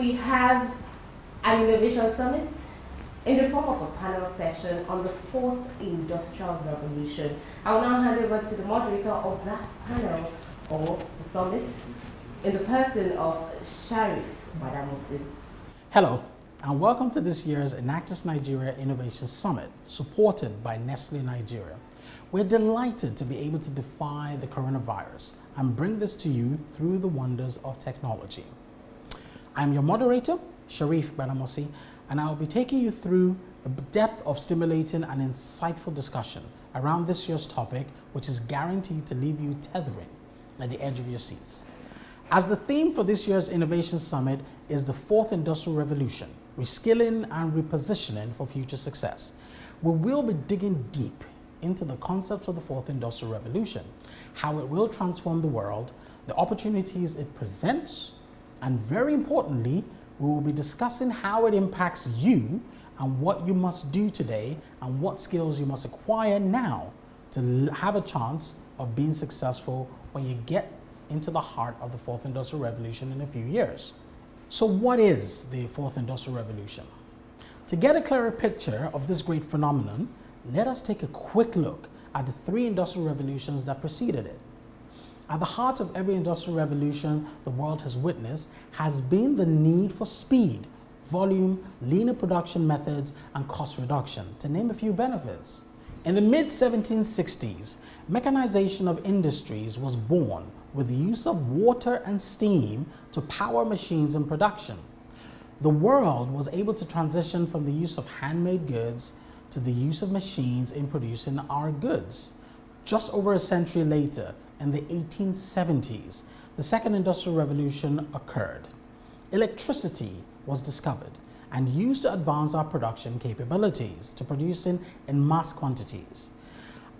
we have an innovation summit in the form of a panel session on the fourth industrial revolution. I will now hand over to the moderator of that panel or the summit in the person of Sharif Badamosi. Hello, and welcome to this year's Enactus Nigeria Innovation Summit, supported by Nestle Nigeria. We're delighted to be able to defy the coronavirus and bring this to you through the wonders of technology. I'm your moderator, Sharif Badamosi, and I'll be taking you through a depth of stimulating and insightful discussion around this year's topic, which is guaranteed to leave you tethering at the edge of your seats. As the theme for this year's Innovation Summit is the fourth industrial revolution, reskilling and repositioning for future success, we will be digging deep into the concepts of the fourth industrial revolution, how it will transform the world, the opportunities it presents, and very importantly, we will be discussing how it impacts you and what you must do today and what skills you must acquire now to have a chance of being successful when you get into the heart of the fourth industrial revolution in a few years. So what is the fourth industrial revolution? To get a clearer picture of this great phenomenon, let us take a quick look at the three industrial revolutions that preceded it. At the heart of every industrial revolution the world has witnessed has been the need for speed, volume, leaner production methods, and cost reduction, to name a few benefits. In the mid-1760s, mechanization of industries was born with the use of water and steam to power machines in production. The world was able to transition from the use of handmade goods to the use of machines in producing our goods. Just over a century later, in the 1870s, the second industrial revolution occurred. Electricity was discovered and used to advance our production capabilities to producing in mass quantities.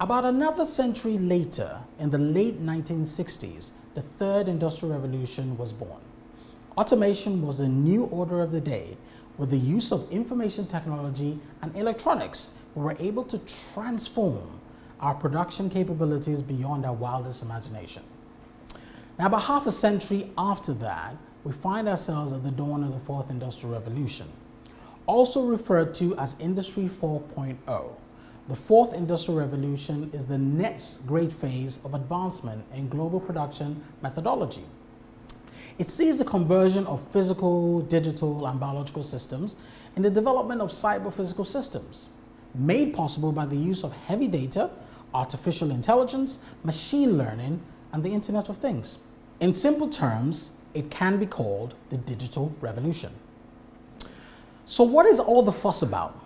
About another century later, in the late 1960s, the third industrial revolution was born. Automation was the new order of the day. With the use of information technology and electronics, we were able to transform our production capabilities beyond our wildest imagination. Now, about half a century after that, we find ourselves at the dawn of the fourth industrial revolution, also referred to as Industry 4.0. The fourth industrial revolution is the next great phase of advancement in global production methodology. It sees the conversion of physical, digital, and biological systems in the development of cyber-physical systems, made possible by the use of heavy data, artificial intelligence, machine learning, and the Internet of Things. In simple terms, it can be called the digital revolution. So what is all the fuss about?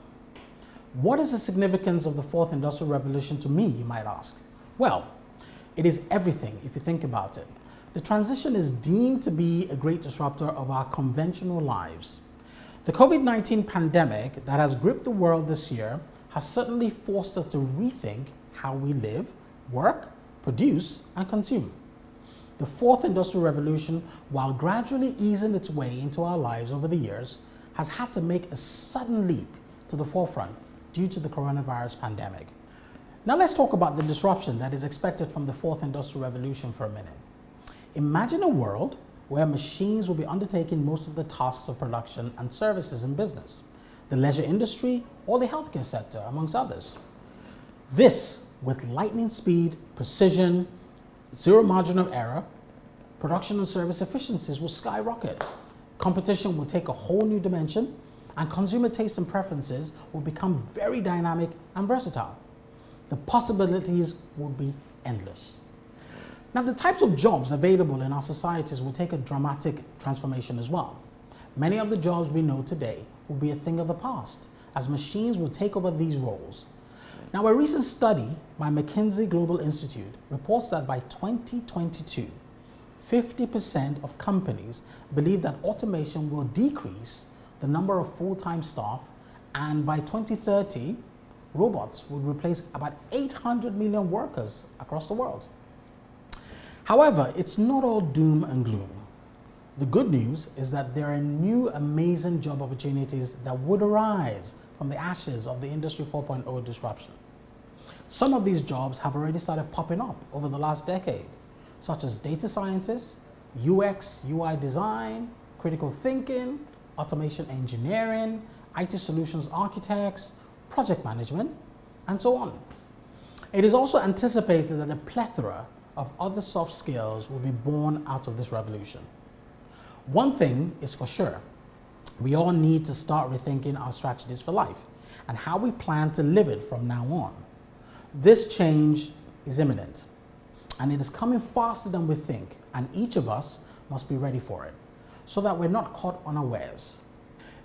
What is the significance of the fourth industrial revolution to me, you might ask? Well, it is everything if you think about it. The transition is deemed to be a great disruptor of our conventional lives. The COVID-19 pandemic that has gripped the world this year has certainly forced us to rethink how we live, work, produce, and consume. The fourth industrial revolution, while gradually easing its way into our lives over the years, has had to make a sudden leap to the forefront due to the coronavirus pandemic. Now let's talk about the disruption that is expected from the fourth industrial revolution for a minute. Imagine a world where machines will be undertaking most of the tasks of production and services in business, the leisure industry, or the healthcare sector, amongst others. This, with lightning speed, precision, zero margin of error, production and service efficiencies will skyrocket. Competition will take a whole new dimension, and consumer tastes and preferences will become very dynamic and versatile. The possibilities will be endless. Now, the types of jobs available in our societies will take a dramatic transformation as well. Many of the jobs we know today will be a thing of the past, as machines will take over these roles. Now, a recent study by McKinsey Global Institute reports that by 2022, 50% of companies believe that automation will decrease the number of full-time staff, and by 2030, robots will replace about 800 million workers across the world. However, it's not all doom and gloom. The good news is that there are new amazing job opportunities that would arise from the ashes of the Industry 4.0 disruption. Some of these jobs have already started popping up over the last decade, such as data scientists, UX, UI design, critical thinking, automation engineering, IT solutions architects, project management, and so on. It is also anticipated that a plethora of other soft skills will be born out of this revolution. One thing is for sure, we all need to start rethinking our strategies for life and how we plan to live it from now on. This change is imminent, and it is coming faster than we think, and each of us must be ready for it so that we're not caught unawares.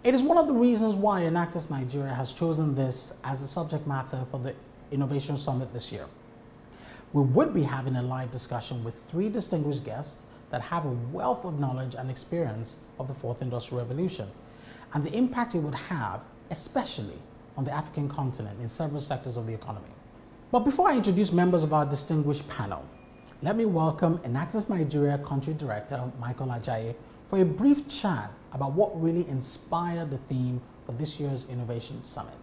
It is one of the reasons why Enactus Nigeria has chosen this as the subject matter for the Innovation Summit this year. We would be having a live discussion with 3 distinguished guests that have a wealth of knowledge and experience of the 4th Industrial Revolution and the impact it would have, especially on the African continent in several sectors of the economy. But before I introduce members of our distinguished panel, let me welcome Enactus Nigeria Country Director Michael Ajayi for a brief chat about what really inspired the theme for this year's Innovation Summit.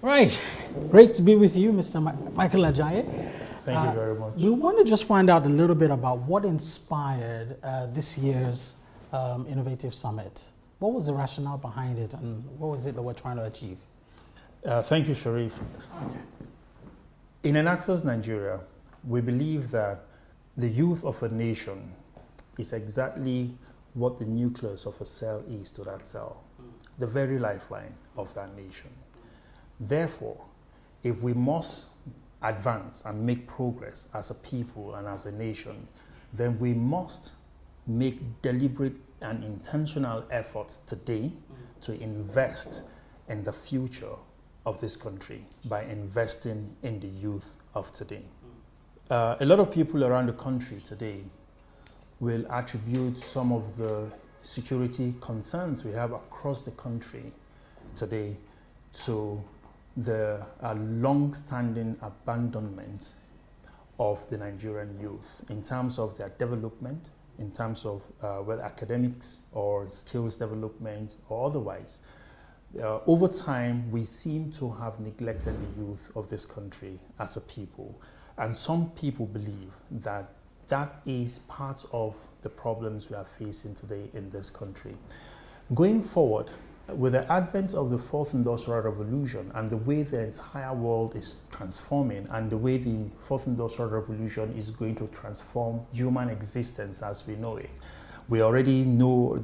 Right, great to be with you, Mr. Michael Ajayi. Thank you very much. We want to just find out a little bit about what inspired this year's Innovative Summit. What was the rationale behind it, and what was it that we're trying to achieve? Thank you, Sharif. In Enactus Nigeria, we believe that the youth of a nation is exactly what the nucleus of a cell is to that cell, the very lifeline of that nation. Therefore, if we must advance and make progress as a people and as a nation, then we must make deliberate and intentional efforts today to invest in the future of this country by investing in the youth of today. A lot of people around the country today will attribute some of the security concerns we have across the country today to the long-standing abandonment of the Nigerian youth in terms of their development, in terms of whether academics or skills development or otherwise. Over time, we seem to have neglected the youth of this country as a people. And some people believe that that is part of the problems we are facing today in this country. Going forward, with the advent of the 4th Industrial Revolution and the way the entire world is transforming and the way the 4th Industrial Revolution is going to transform human existence as we know it, we already know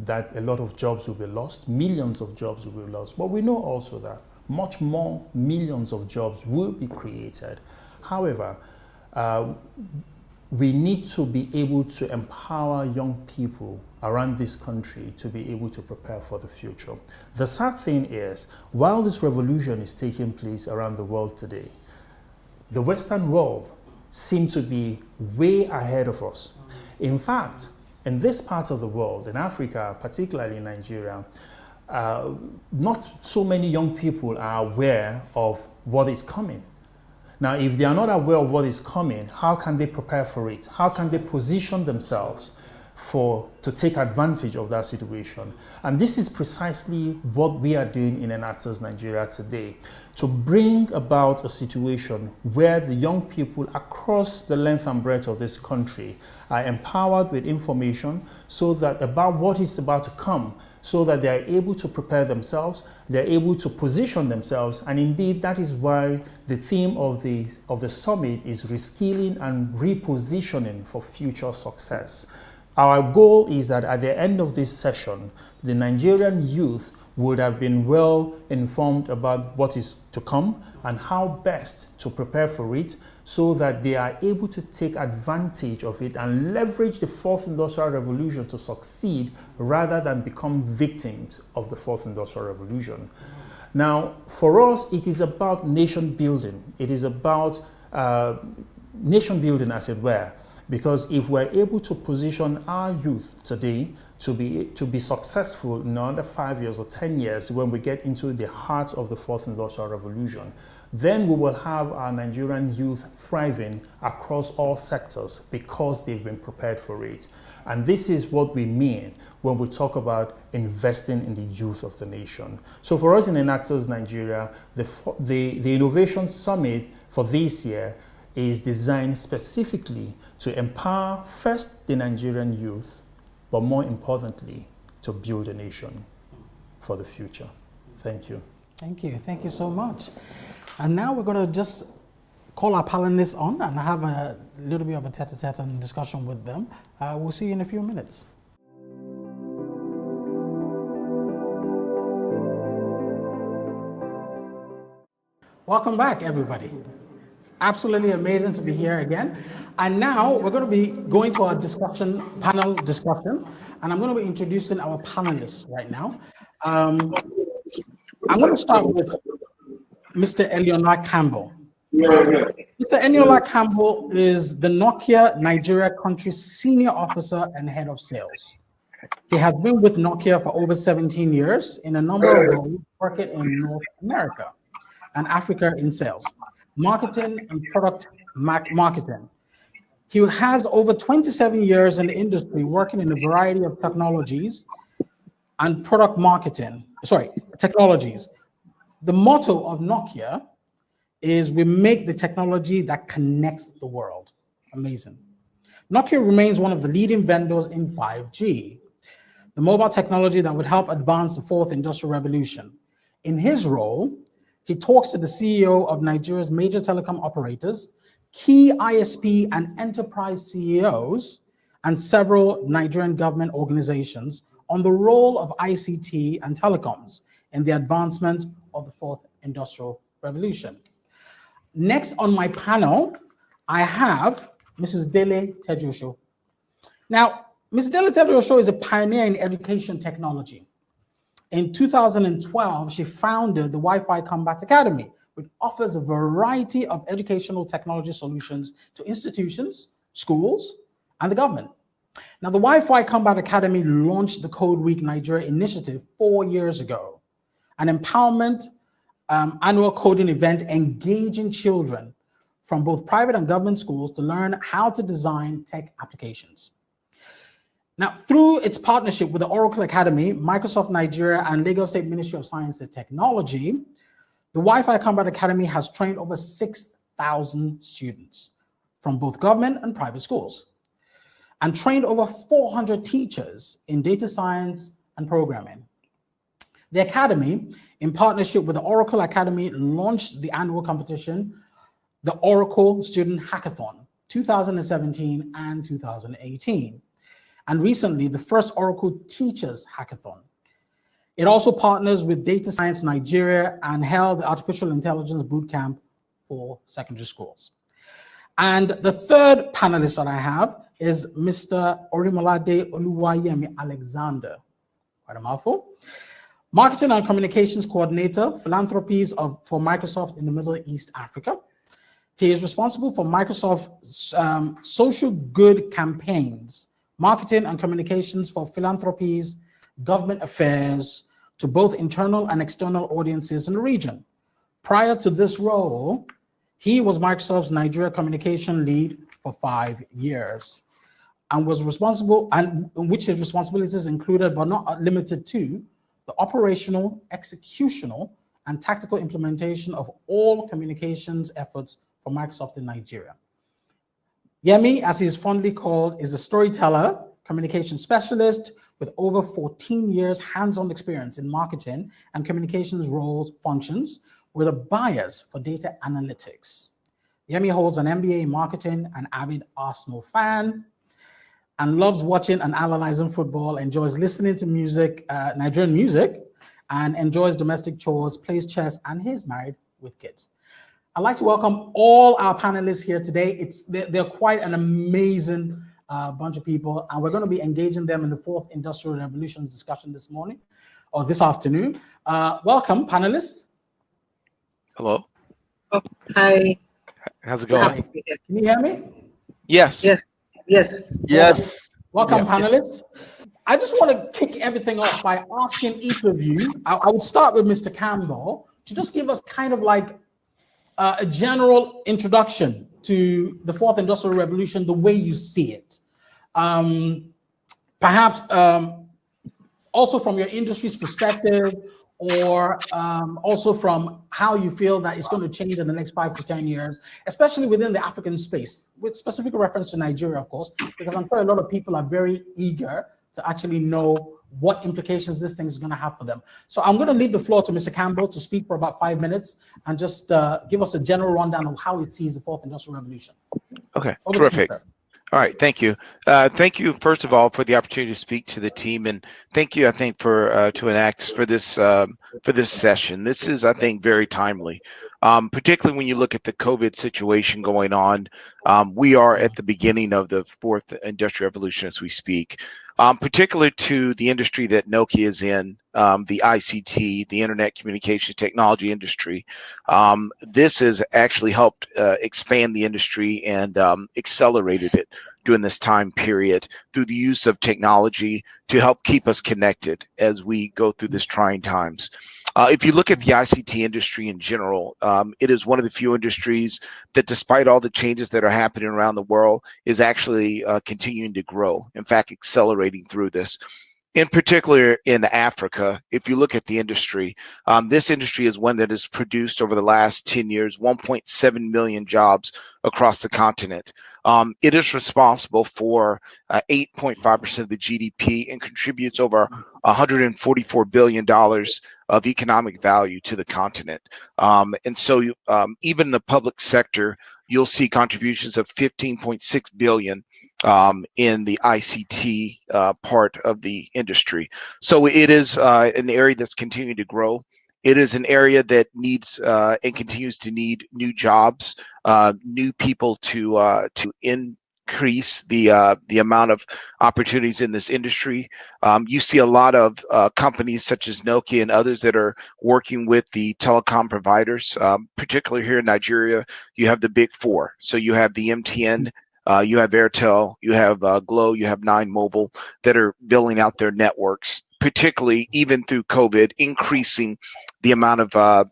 that a lot of jobs will be lost, millions of jobs will be lost, but we know also that much more millions of jobs will be created. However, we need to be able to empower young people around this country to be able to prepare for the future. The sad thing is, while this revolution is taking place around the world today, the Western world seems to be way ahead of us. In fact, in this part of the world, in Africa, particularly in Nigeria, not so many young people are aware of what is coming. Now, if they are not aware of what is coming, how can they prepare for it? How can they position themselves to take advantage of that situation? And this is precisely what we are doing in Enactus Nigeria today, to bring about a situation where the young people across the length and breadth of this country are empowered with information so that about what is about to come, so that they are able to prepare themselves, they are able to position themselves, and indeed that is why the theme of the summit is reskilling and repositioning for future success. Our goal is that at the end of this session, the Nigerian youth would have been well informed about what is to come and how best to prepare for it so that they are able to take advantage of it and leverage the 4th Industrial Revolution to succeed rather than become victims of the 4th Industrial Revolution. Now, for us, it is about nation building. It is about nation building, as it were. Because if we're able to position our youth today to be successful in another 5 years or 10 years when we get into the heart of the 4th Industrial Revolution, then we will have our Nigerian youth thriving across all sectors because they've been prepared for it. And this is what we mean when we talk about investing in the youth of the nation. So for us in Enactus Nigeria, the Innovation Summit for this year is designed specifically to empower first the Nigerian youth, but more importantly, to build a nation for the future. Thank you. Thank you. Thank you so much. And now we're going to just call our panelists on and have a little bit of a tete-a-tete and discussion with them. We'll see you in a few minutes. Welcome back, everybody. It's absolutely amazing to be here again. And now we're going to be going to our panel discussion, and I'm going to be introducing our panelists right now. I'm going to start with Mr. Eniola Campbell. Mr. Eniola Campbell is the Nokia Nigeria country senior officer and head of sales. He has been with Nokia for over 17 years in a number of roles, working in North America and Africa in sales, marketing and product marketing. He has over 27 years in the industry working in a variety of technologies and technologies. The motto of Nokia is we make the technology that connects the world. Amazing. Nokia remains one of the leading vendors in 5G, the mobile technology that would help advance the fourth industrial revolution. In his role, he talks to the CEO of Nigeria's major telecom operators, key ISP and enterprise CEOs, and several Nigerian government organizations on the role of ICT and telecoms in the advancement of the fourth industrial revolution. Next on my panel, I have Mrs. Dele Tejosho. Now, Ms. Dele Tejosho is a pioneer in education technology. In 2012, she founded the Wi-Fi Combat Academy, which offers a variety of educational technology solutions to institutions, schools, and the government. Now, the Wi-Fi Combat Academy launched the Code Week Nigeria initiative 4 years ago, an empowerment annual coding event engaging children from both private and government schools to learn how to design tech applications. Now, through its partnership with the Oracle Academy, Microsoft Nigeria, and Lagos State Ministry of Science and Technology, the Wi-Fi Combat Academy has trained over 6,000 students from both government and private schools, and trained over 400 teachers in data science and programming. The Academy, in partnership with the Oracle Academy, launched the annual competition, the Oracle Student Hackathon, 2017 and 2018. And recently, the first Oracle Teachers Hackathon. It also partners with Data Science Nigeria and held the Artificial Intelligence Bootcamp for secondary schools. And the third panelist that I have is Mr. Orimolade Oluwayemi Alexander, quite a mouthful, Marketing and Communications Coordinator, Philanthropies for Microsoft in the Middle East Africa. He is responsible for Microsoft's social good campaigns, marketing and communications for philanthropies, government affairs, to both internal and external audiences in the region. Prior to this role, he was Microsoft's Nigeria communication lead for 5 years, and was responsible, and in which his responsibilities included, but not limited to, the operational, executional, and tactical implementation of all communications efforts for Microsoft in Nigeria. Yemi, as he is fondly called, is a storyteller, communication specialist with over 14 years hands-on experience in marketing and communications roles functions with a bias for data analytics. Yemi holds an MBA in marketing, an avid Arsenal fan, and loves watching and analyzing football, enjoys listening to music, Nigerian music, and enjoys domestic chores, plays chess, and he's married with kids. I'd like to welcome all our panelists here today. They're quite an amazing bunch of people, and we're going to be engaging them in the fourth industrial revolutions discussion this morning, or this afternoon. Welcome, panelists. Hello. Oh, hi. How's it going? Can you hear me? Yes. Yes. Yes. Yes. Welcome, panelists. I just want to kick everything off by asking each of you, I would start with Mr. Campbell, to just give us kind of like a general introduction to the fourth industrial revolution, the way you see it. Perhaps also from your industry's perspective, or also from how you feel that it's going to change in the next 5 to 10 years, especially within the African space, with specific reference to Nigeria, of course, because I'm sure a lot of people are very eager to actually know what implications this thing is going to have for them. So I'm going to leave the floor to Mr. Campbell to speak for about 5 minutes and just give us a general rundown of how he sees the fourth industrial revolution. Okay, Over to you, terrific. sir. All right, thank you. Thank you, first of all, for the opportunity to speak to the team, and thank you, I think, for to Enact for this session. This is, I think, very timely, particularly when you look at the COVID situation going on. We are at the beginning of the fourth industrial revolution as we speak. Particular to the industry that Nokia is in, the ICT, the Internet Communication Technology industry. This has actually helped expand the industry and accelerated it during this time period through the use of technology to help keep us connected as we go through this trying times. If you look at the ICT industry in general, it is one of the few industries that, despite all the changes that are happening around the world, is actually continuing to grow. In fact, accelerating through this. In particular, in Africa, if you look at the industry, this industry is one that has produced over the last 10 years 1.7 million jobs across the continent. It is responsible for 8.5% of the GDP and contributes over $144 billion of economic value to the continent. And so even the public sector, you'll see contributions of 15.6 billion in the ICT part of the industry. So it is an area that's continuing to grow. It is an area that needs and continues to need new jobs, new people to increase the amount of opportunities in this industry. You see a lot of companies such as Nokia and others that are working with the telecom providers, particularly here in Nigeria. You have the big four. So you have the MTN, you have Airtel, you have Glo, you have Nine Mobile that are building out their networks, particularly even through COVID, increasing the amount of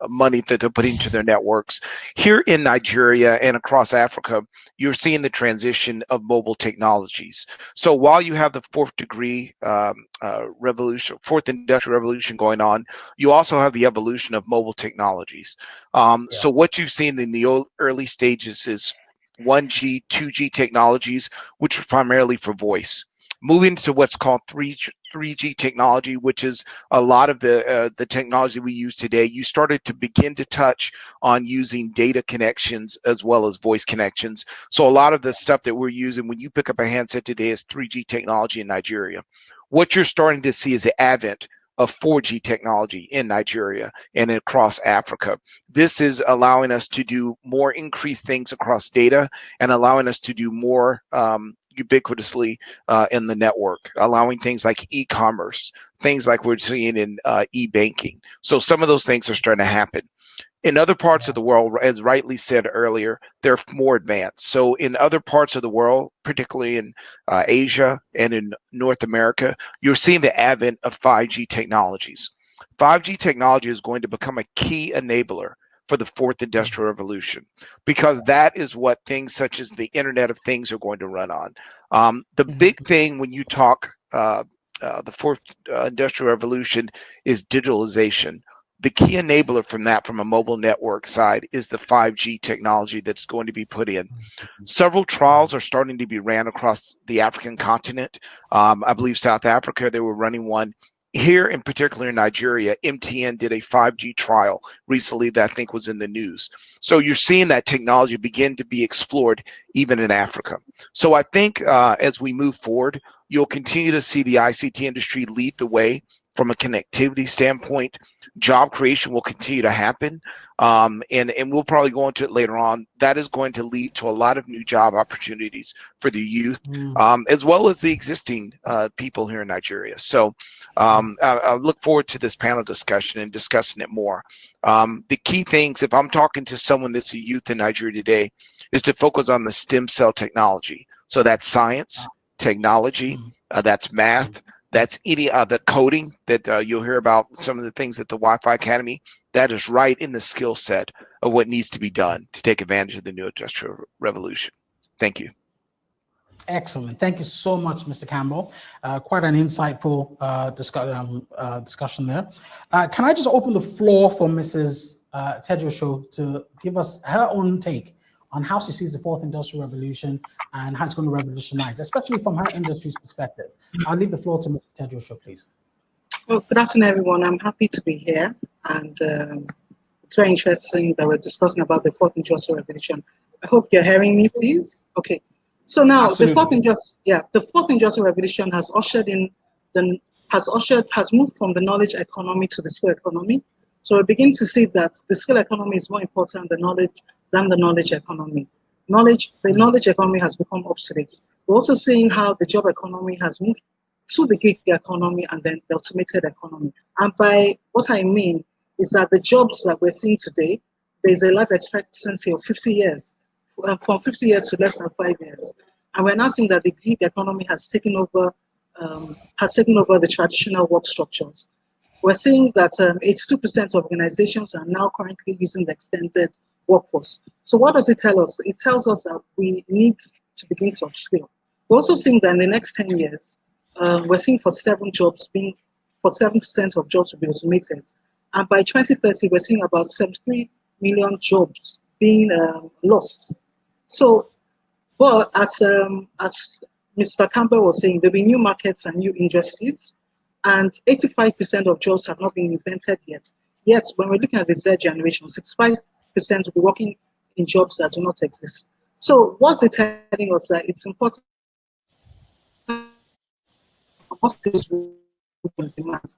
money that they're putting into their networks. Here in Nigeria and across Africa, you're seeing the transition of mobile technologies. So while you have the fourth industrial revolution going on, you also have the evolution of mobile technologies. So what you've seen in the early stages is 1G, 2G technologies, which are primarily for voice. Moving to what's called 3G technology, which is a lot of the technology we use today. You started to begin to touch on using data connections as well as voice connections. So a lot of the stuff that we're using when you pick up a handset today is 3G technology in Nigeria. What you're starting to see is the advent of 4G technology in Nigeria and across Africa. This is allowing us to do more increased things across data and allowing us to do more ubiquitously in the network, allowing things like e-commerce, things like we're seeing in e-banking. So some of those things are starting to happen. In other parts of the world, as rightly said earlier, they're more advanced. So in other parts of the world, particularly in Asia and in North America, you're seeing the advent of 5G technologies. 5G technology is going to become a key enabler for the fourth industrial revolution, because that is what things such as the Internet of Things are going to run on. The big thing when you talk the fourth industrial revolution is digitalization. The key enabler from that, from a mobile network side, is the 5G technology that's going to be put in. Several trials are starting to be ran across the African continent. I believe South Africa, they were running one. Here in particular in Nigeria, MTN did a 5G trial recently that I think was in the news. So you're seeing that technology begin to be explored even in Africa. So I think as we move forward, you'll continue to see the ICT industry lead the way from a connectivity standpoint. Job creation will continue to happen, and we'll probably go into it later on. That is going to lead to a lot of new job opportunities for the youth, as well as the existing people here in Nigeria. So I look forward to this panel discussion and discussing it more. The key things, if I'm talking to someone that's a youth in Nigeria today, is to focus on the stem cell technology. So that's science, technology, that's math, that's any the coding that you'll hear about, some of the things at the Wi-Fi Academy. That is right in the skill set of what needs to be done to take advantage of the new industrial revolution. Thank you. Excellent. Thank you so much, Mr. Campbell. Quite an insightful discussion there. Can I just open the floor for Mrs. Tedrosho to give us her own take on how she sees the fourth industrial revolution and how it's going to revolutionize, especially from her industry's perspective. I'll leave the floor to Mrs. Tedrosho, please. Well, good afternoon, everyone. I'm happy to be here, and it's very interesting that we're discussing about the fourth industrial revolution. I hope you're hearing me, please. Okay. So now Absolutely. the fourth industrial revolution has moved from the knowledge economy to the skill economy. So we begin to see that the skill economy is more important than the knowledge economy. The knowledge economy has become obsolete. We're also seeing how the job economy has moved to the gig economy and then the automated economy. And by what I mean is that the jobs that we're seeing today, there's a life expectancy of 50 years. From 50 years to less than 5 years. And we're now seeing that the gig economy has taken over the traditional work structures. We're seeing that 82% of organizations are now currently using the extended workforce. So what does it tell us? It tells us that we need to begin to upskill. We're also seeing that in the next 10 years, we're seeing 47% of jobs will be automated. And by 2030, we're seeing about 73 million jobs being lost. So, but as Mr. Campbell was saying, there'll be new markets and new industries, and 85% of jobs have not been invented yet. Yet, when we're looking at the Z generation, 65% will be working in jobs that do not exist. So, what's it telling us? That it's important in demand.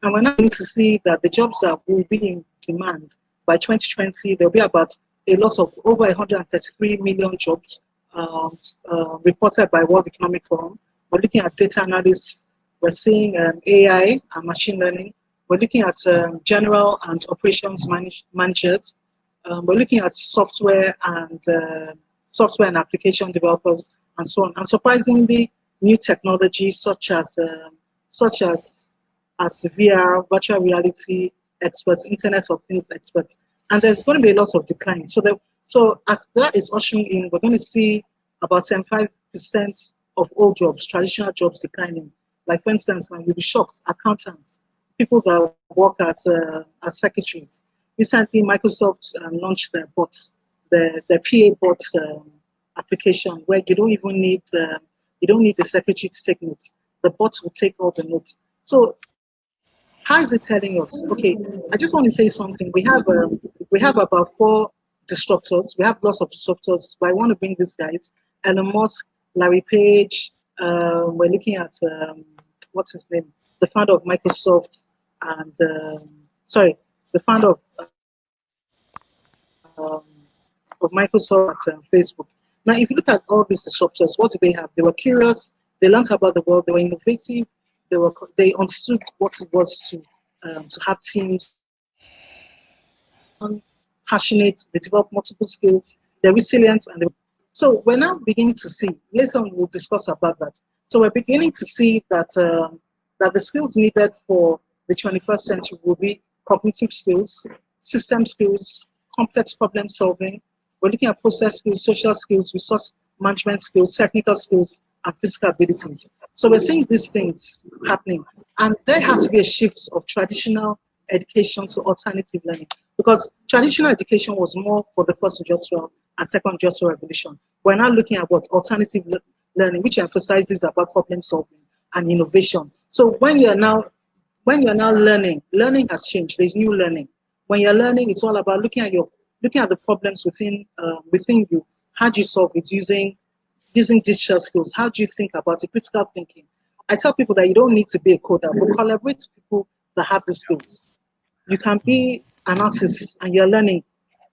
And we're now going to see that the jobs that will be in demand by 2020, there'll be about a loss of over 133 million jobs reported by World Economic Forum. We're looking at data analysis. We're seeing AI and machine learning. We're looking at general and operations managers. We're looking at software and application developers and so on. And surprisingly, new technologies such as VR, virtual reality experts, Internet of Things experts. And there's going to be a lot of decline. So as that is ushering in, we're going to see about 75% of all jobs, traditional jobs, declining. Like, for instance, you'll be shocked, accountants, people that work as secretaries. Recently, Microsoft launched their bots, the PA bots application, where you don't even need the secretary to take notes. The bots will take all the notes. So how is it telling us? Okay, I just want to say something. We have about 4 disruptors. We have lots of disruptors, but I want to bring these guys: Elon Musk, Larry Page. We're looking at what's his name? The founder of Microsoft, and the founder of Microsoft and Facebook. Now, if you look at all these disruptors, what do they have? They were curious. They learned about the world. They were innovative. They understood what it was to have teams, passionate. They developed multiple skills. They're resilient, so we're now beginning to see. Later on, we'll discuss about that. So we're beginning to see that that the skills needed for the 21st century will be cognitive skills, system skills, complex problem solving. We're looking at process skills, social skills, resource management skills, technical skills, and physical abilities. So we're seeing these things happening. And there has to be a shift of traditional education to alternative learning, because traditional education was more for the first industrial and second industrial revolution. We're now looking at what alternative learning, which emphasizes about problem solving and innovation. So when you're now learning has changed. There's new learning. When you're learning, it's all about looking at the problems within you. How do you solve it using digital skills? How do you think about it? Critical thinking. I tell people that you don't need to be a coder, but collaborate with people that have the skills. You can be an artist and you're learning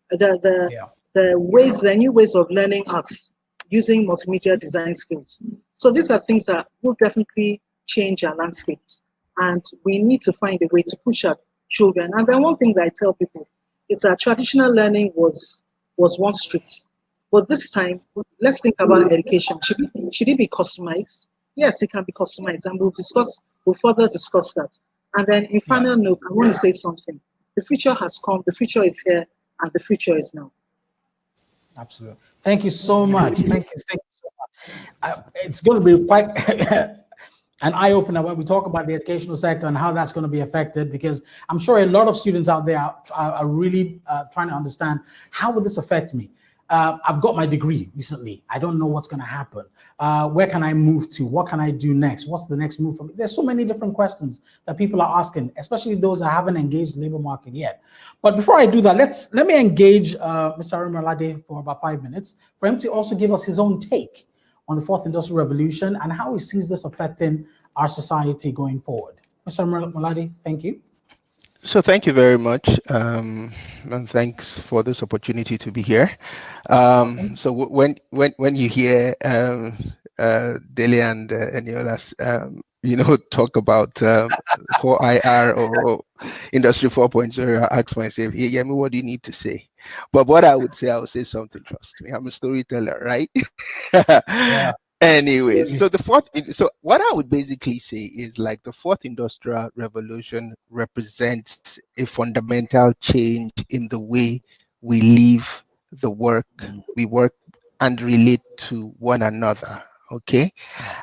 the new ways of learning arts using multimedia design skills. So these are things that will definitely change our landscapes, and we need to find a way to push our children. And then one thing that I tell people is that traditional learning was one street. But this time, let's think about education. Should it be customized? Yes, it can be customized, and we'll further discuss that. And then in final note, I want to say something. The future has come, the future is here, and the future is now. Absolutely. Thank you so much. Thank you so much. it's going to be quite an eye-opener when we talk about the educational sector and how that's going to be affected, because I'm sure a lot of students out there are really trying to understand, how will this affect me? I've got my degree recently. I don't know what's going to happen. Where can I move to? What can I do next? What's the next move for me? There's so many different questions that people are asking, especially those that haven't engaged the labor market yet. But before I do that, let me engage Mr. Arimolade for about 5 minutes for him to also give us his own take on the fourth industrial revolution and how he sees this affecting our society going forward. Mr. Arimolade, thank you. So thank you very much, and thanks for this opportunity to be here. So when you hear Dele and Eniolas, talk about 4IR or Industry 4.0, I ask myself, yeah, what do you need to say? But what I would say something. Trust me, I'm a storyteller, right? Yeah. Anyway, so what I would basically say is, like, the fourth industrial revolution represents a fundamental change in the way we live, we work and relate to one another. Okay.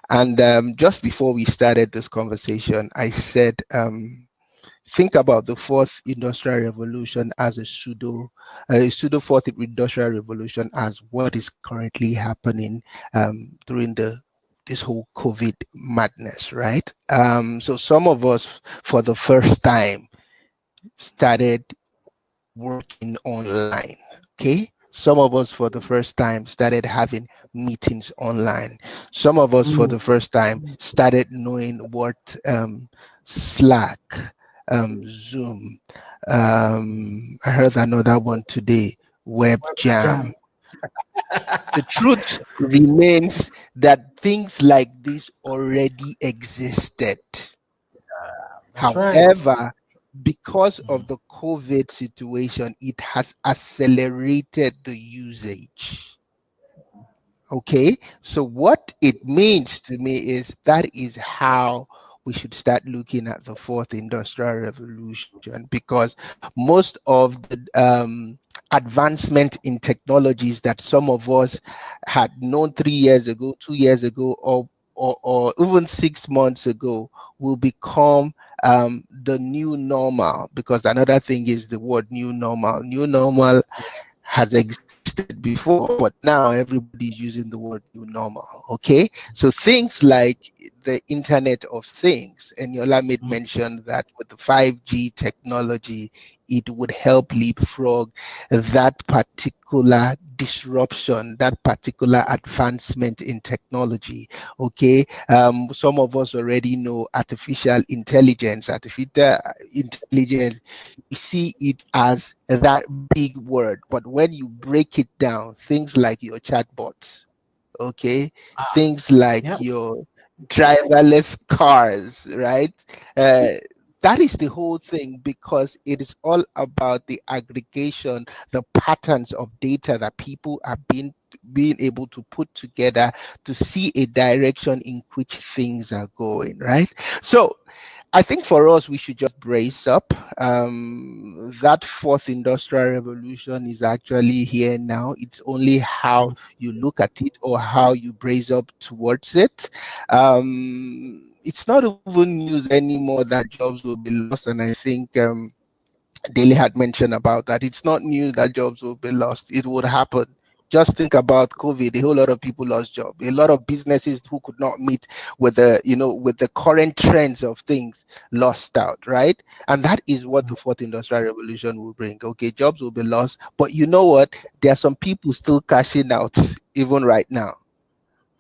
And just before we started this conversation, I said, think about the fourth industrial revolution as a pseudo fourth industrial revolution as what is currently happening during this whole COVID madness, right? So some of us, for the first time, started working online. Okay. Some of us, for the first time, started having meetings online. Some of us, for the first time, started knowing what Slack, Zoom. I heard another one today, WebJam. The truth remains that things like this already existed. However, because of the COVID situation, it has accelerated the usage. Okay, so what it means to me is that is how we should start looking at the fourth industrial revolution, because most of the advancement in technologies that some of us had known 3 years ago, 2 years ago, or even 6 months ago will become the new normal. Because another thing is the word new normal. New normal has existed before, but now everybody's using the word new normal. Okay, so things like the Internet of Things, and Yola made mention that with the 5G technology, it would help leapfrog that particular disruption, that particular advancement in technology. Okay, some of us already know artificial intelligence. Artificial intelligence, you see it as that big word, but when you break it down, things like your chatbots, okay, things like your driverless cars, right? That is the whole thing, because it is all about the aggregation, the patterns of data that people are being able to put together to see a direction in which things are going, right? So I think for us, we should just brace up. That fourth industrial revolution is actually here now. It's only how you look at it or how you brace up towards it. It's not even news anymore that jobs will be lost. And I think Dele had mentioned about that. It's not news that jobs will be lost. It would happen. Just think about COVID. A whole lot of people lost jobs. A lot of businesses who could not meet with the current trends of things lost out, right? And that is what the fourth industrial revolution will bring. Okay, jobs will be lost, but you know what? There are some people still cashing out even right now.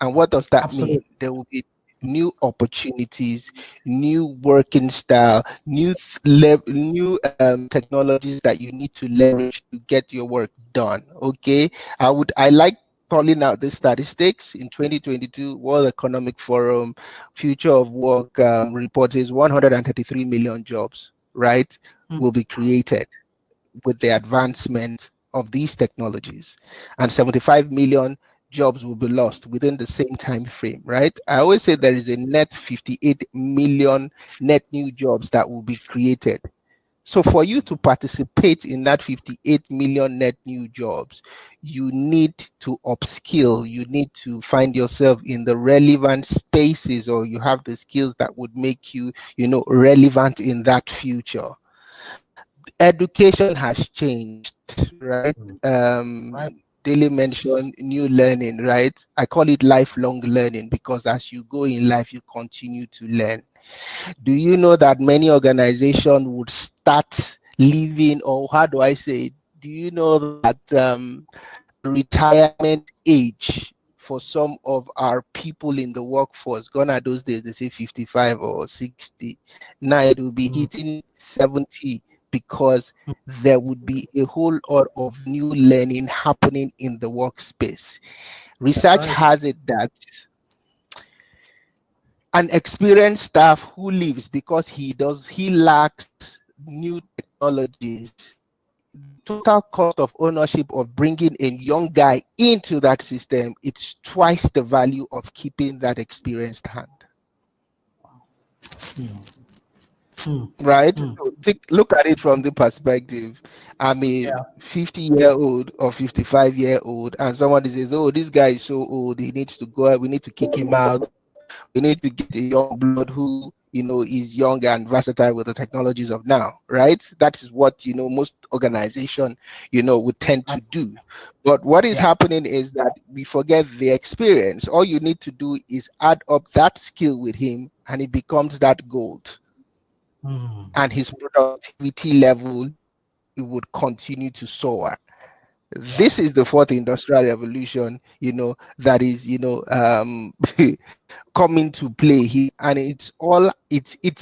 And what does that mean? There will be new opportunities, new working style, new technologies that you need to leverage to get your work done. Okay, I like calling out the statistics. In 2022, World Economic Forum Future of Work report is 133 million jobs, right, will be created with the advancement of these technologies, and 75 million jobs will be lost within the same time frame, right? I always say there is a net 58 million net new jobs that will be created. So for you to participate in that 58 million net new jobs, you need to upskill. You need to find yourself in the relevant spaces, or you have the skills that would make you, relevant in that future. Education has changed, right? Right. Daily mentioned new learning, right? I call it lifelong learning, because as you go in life, you continue to learn. Do you know that many organizations would start living, or how do I say it? Do you know that retirement age for some of our people in the workforce, gone are those days, they say 55 or 60. Now it will be hitting 70, because there would be a whole lot of new learning happening in the workspace. Research has it that an experienced staff who leaves because he lacks new technologies, total cost of ownership of bringing a young guy into that system, it's twice the value of keeping that experienced hand. Right? So look at it from the perspective. I'm a 50-year-old or 55-year-old, and somebody says, oh, this guy is so old, he needs to go, we need to kick him out. We need to get a young blood who, is young and versatile with the technologies of now, right? That is what, most organizations, would tend to do. But what is happening is that we forget the experience. All you need to do is add up that skill with him, and it becomes that gold. And his productivity level, it would continue to soar. This is the fourth industrial revolution, that is, coming to play here. And it's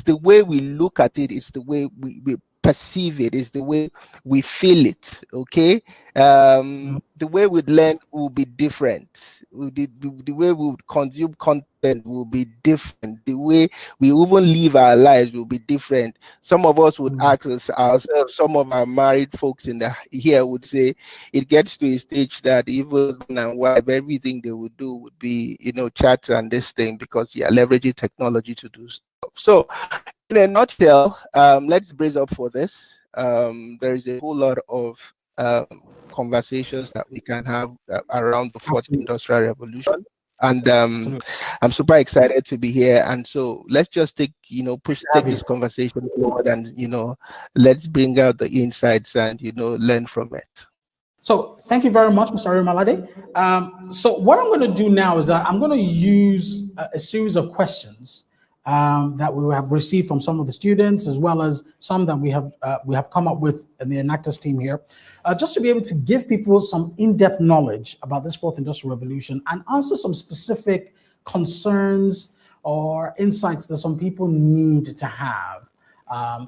the way we look at it, it's the way we perceive it, it's the way we feel it. Okay. The way we learn will be different. The way we would consume content will be different. The way we even live our lives will be different. Some of us would ask ourselves, some of our married folks here would say it gets to a stage that even and wife, everything they would do would be, chat and this thing, because leveraging technology to do stuff. So in a nutshell, let's brace up for this. There is a whole lot of conversations that we can have around the fourth industrial revolution, and I'm super excited to be here. And so let's just take this conversation forward, and let's bring out the insights and learn from it. So thank you very much, Mr. Arimalade. So what I'm going to do now is that I'm going to use a series of questions that we have received from some of the students, as well as some that we have come up with in the Enactus team here, just to be able to give people some in-depth knowledge about this fourth industrial revolution and answer some specific concerns or insights that some people need to have.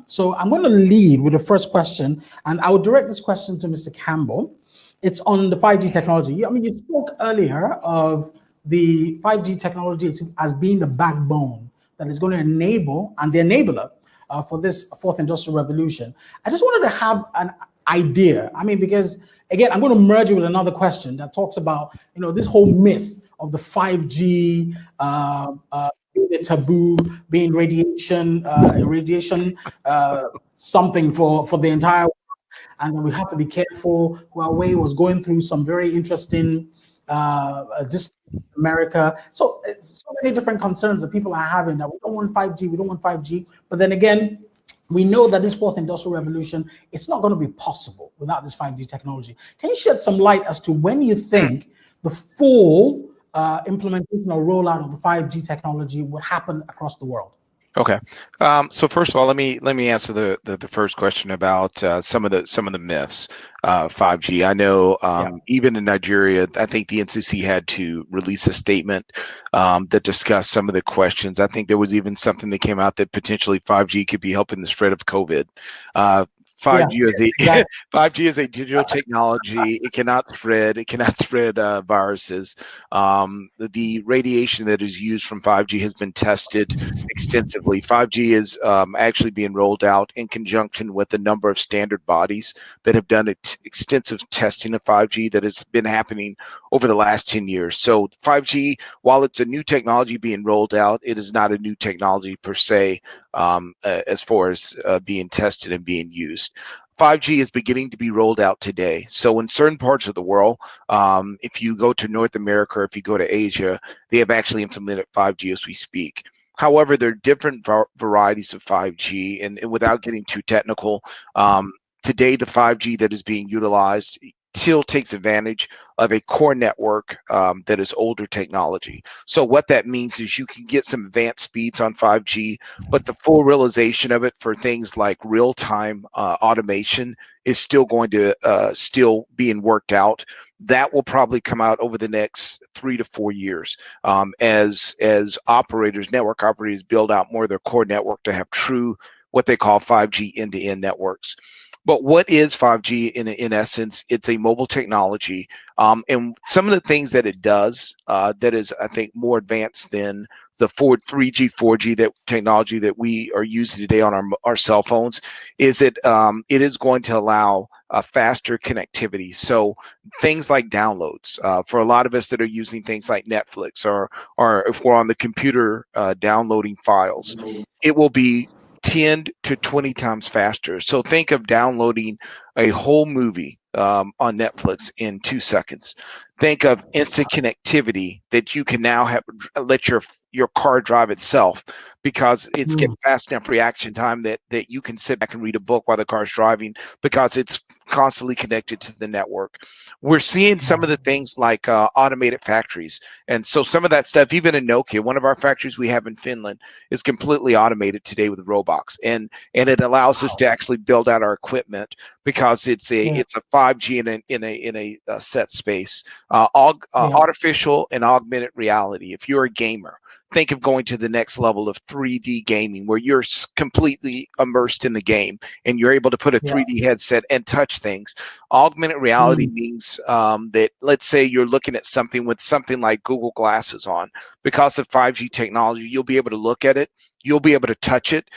So I'm going to lead with the first question, and I will direct this question to Mr. Campbell. It's on the 5G technology. I mean, you spoke earlier of the 5G technology as being the backbone that is going to enable, and the enabler for this fourth industrial revolution. I just wanted to have an idea. I mean, because again, I'm going to merge it with another question that talks about, this whole myth of the 5G being a taboo, being radiation something for the entire world, and we have to be careful. Huawei was going through some very interesting America. So many different concerns that people are having, that we don't want 5G, but then again, we know that this fourth industrial revolution, it's not going to be possible without this 5G technology. Can you shed some light as to when you think the full implementation or rollout of the 5G technology would happen across the world? Okay. So first of all, let me answer the first question about some of the myths. 5G. I know even in Nigeria, I think the NCC had to release a statement that discussed some of the questions. I think there was even something that came out that potentially 5G could be helping the spread of COVID. 5G is a exactly. 5G is a digital technology. It cannot spread. It cannot spread viruses. The radiation that is used from 5G has been tested extensively. 5G is actually being rolled out in conjunction with a number of standard bodies that have done extensive testing of 5G that has been happening over the last 10 years. So 5G, while it's a new technology being rolled out, it is not a new technology per se as far as being tested and being used. 5G is beginning to be rolled out today. So in certain parts of the world, if you go to North America or if you go to Asia, they have actually implemented 5G as we speak. However, there are different varieties of 5G, and without getting too technical, today the 5G that is being utilized still takes advantage of a core network that is older technology. So what that means is you can get some advanced speeds on 5G, but the full realization of it for things like real-time automation is still going to still being worked out. That will probably come out over the next 3 to 4 years as operators, network operators, build out more of their core network to have true what they call 5G end-to-end networks. But what is 5G in essence? It's a mobile technology, and some of the things that it does that is, I think, more advanced than the 3G, 4G that technology that we are using today on our cell phones is it is going to allow a faster connectivity. So things like downloads for a lot of us that are using things like Netflix or if we're on the computer downloading files, it will be 10 to 20 times faster. So think of downloading a whole movie on Netflix in 2 seconds. Think of instant connectivity that you can now have, let your car drive itself because it's getting fast enough reaction time that you can sit back and read a book while the car's driving because it's constantly connected to the network. We're seeing some of the things like automated factories. And so some of that stuff, even in Nokia, one of our factories we have in Finland is completely automated today with robots. And it allows us to actually build out our equipment because it's a 5G in a set space. Artificial and augmented reality. If you're a gamer, think of going to the next level of 3D gaming where you're completely immersed in the game and you're able to put a 3D headset and touch things. Augmented reality means that, let's say you're looking at something with something like Google Glasses on. Because of 5G technology, you'll be able to look at it. You'll be able to touch it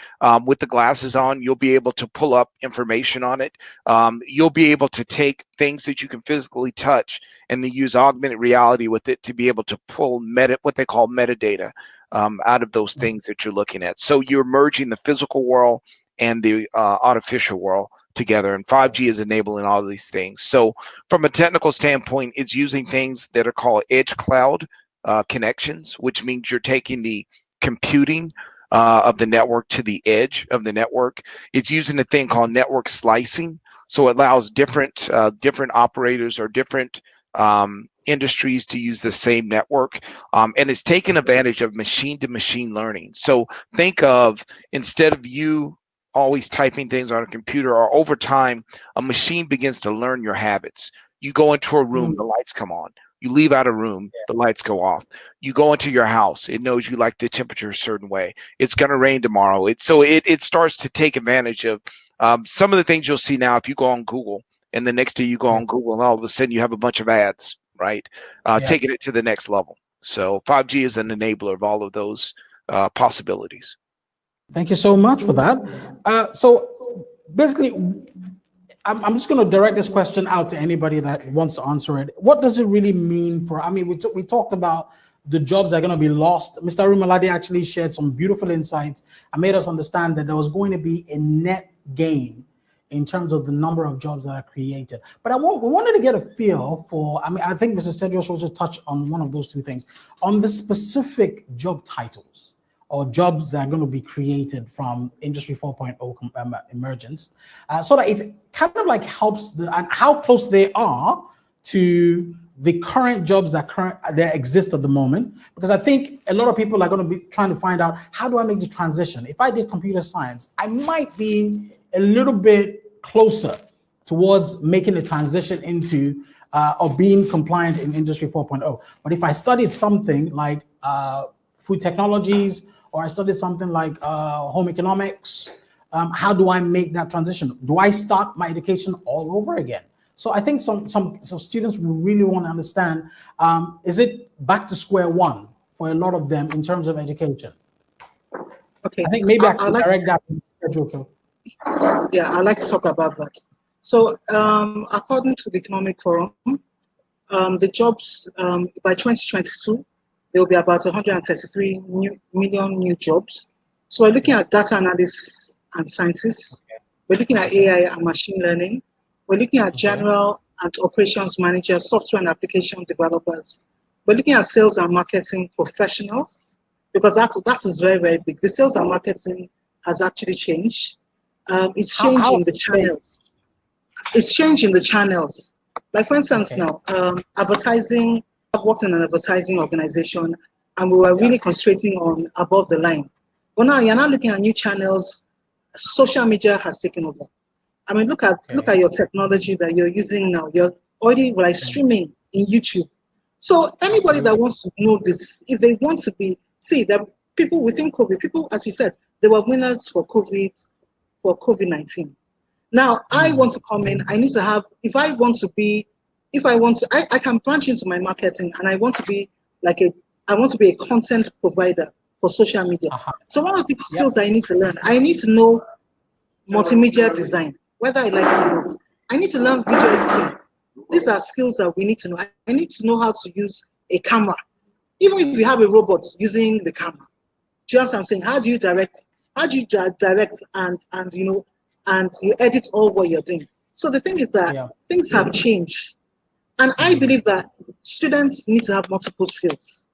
with the glasses on. You'll be able to pull up information on it. You'll be able to take things that you can physically touch and then use augmented reality with it to be able to pull what they call metadata out of those things that you're looking at. So you're merging the physical world and the artificial world together, and 5G is enabling all of these things. So from a technical standpoint, it's using things that are called edge cloud connections, which means you're taking the computing of the network to the edge of the network. It's using a thing called network slicing. So it allows different operators or different industries to use the same network. And it's taken advantage of machine-to-machine learning. So think of, instead of you always typing things on a computer, or over time, a machine begins to learn your habits. You go into a room, the lights come on. You leave out a room, the lights go off. You go into your house, it knows you like the temperature a certain way. It's going to rain tomorrow. It starts to take advantage of some of the things you'll see now if you go on Google, and the next day you go on Google, and all of a sudden you have a bunch of ads, right? Taking it to the next level. So 5G is an enabler of all of those possibilities. Thank you so much for that. So basically, I'm just going to direct this question out to anybody that wants to answer it. What does it really mean for, I mean, we talked about the jobs that are going to be lost. Mr. Arimolade actually shared some beautiful insights and made us understand that there was going to be a net gain in terms of the number of jobs that are created. But we wanted to get a feel for, I mean, I think Mr. Tedros also touched on one of those two things, on the specific job titles or jobs that are going to be created from Industry 4.0 emergence, so that it kind of like helps and how close they are to the current jobs that exist at the moment. Because I think a lot of people are going to be trying to find out, how do I make the transition? If I did computer science, I might be a little bit closer towards making the transition into or being compliant in Industry 4.0. But if I studied something like food technologies, or I studied something like home economics, how do I make that transition? Do I start my education all over again? So I think some students will really want to understand, is it back to square one for a lot of them in terms of education? Okay. I think maybe I can like direct that to Mr. Jojo. Yeah, I'd like to talk about that. So according to the Economic Forum, the jobs by 2022, there will be about 133 million new jobs. So we're looking at data analysts and scientists. We're looking at AI and machine learning. We're looking at general and operations managers, software and application developers. We're looking at sales and marketing professionals, because that is very, very big. The sales and marketing has actually changed. It's changing the channels. It's changing the channels. Like for instance, now advertising. I've worked in an advertising organization, and we were really concentrating on above the line. But now you're not looking at new channels. Social media has taken over. I mean, look at your technology that you're using now. You're already like streaming in YouTube. So anybody that wants to know this, if they want to be, see that people within COVID, people, as you said, they were winners for COVID-19. Now I want to come in. I need to have. I can branch into my marketing, and I want to be a content provider for social media. So one of the skills I need to learn, I need to know multimedia design, whether I like it or not. I need to learn video editing. These are skills that we need to know. I need to know how to use a camera, even if you have a robot using the camera. Do you understand what I'm saying? How do you direct? How do you direct and you edit all what you're doing? So the thing is that things have changed, and I believe that students need to have multiple skills.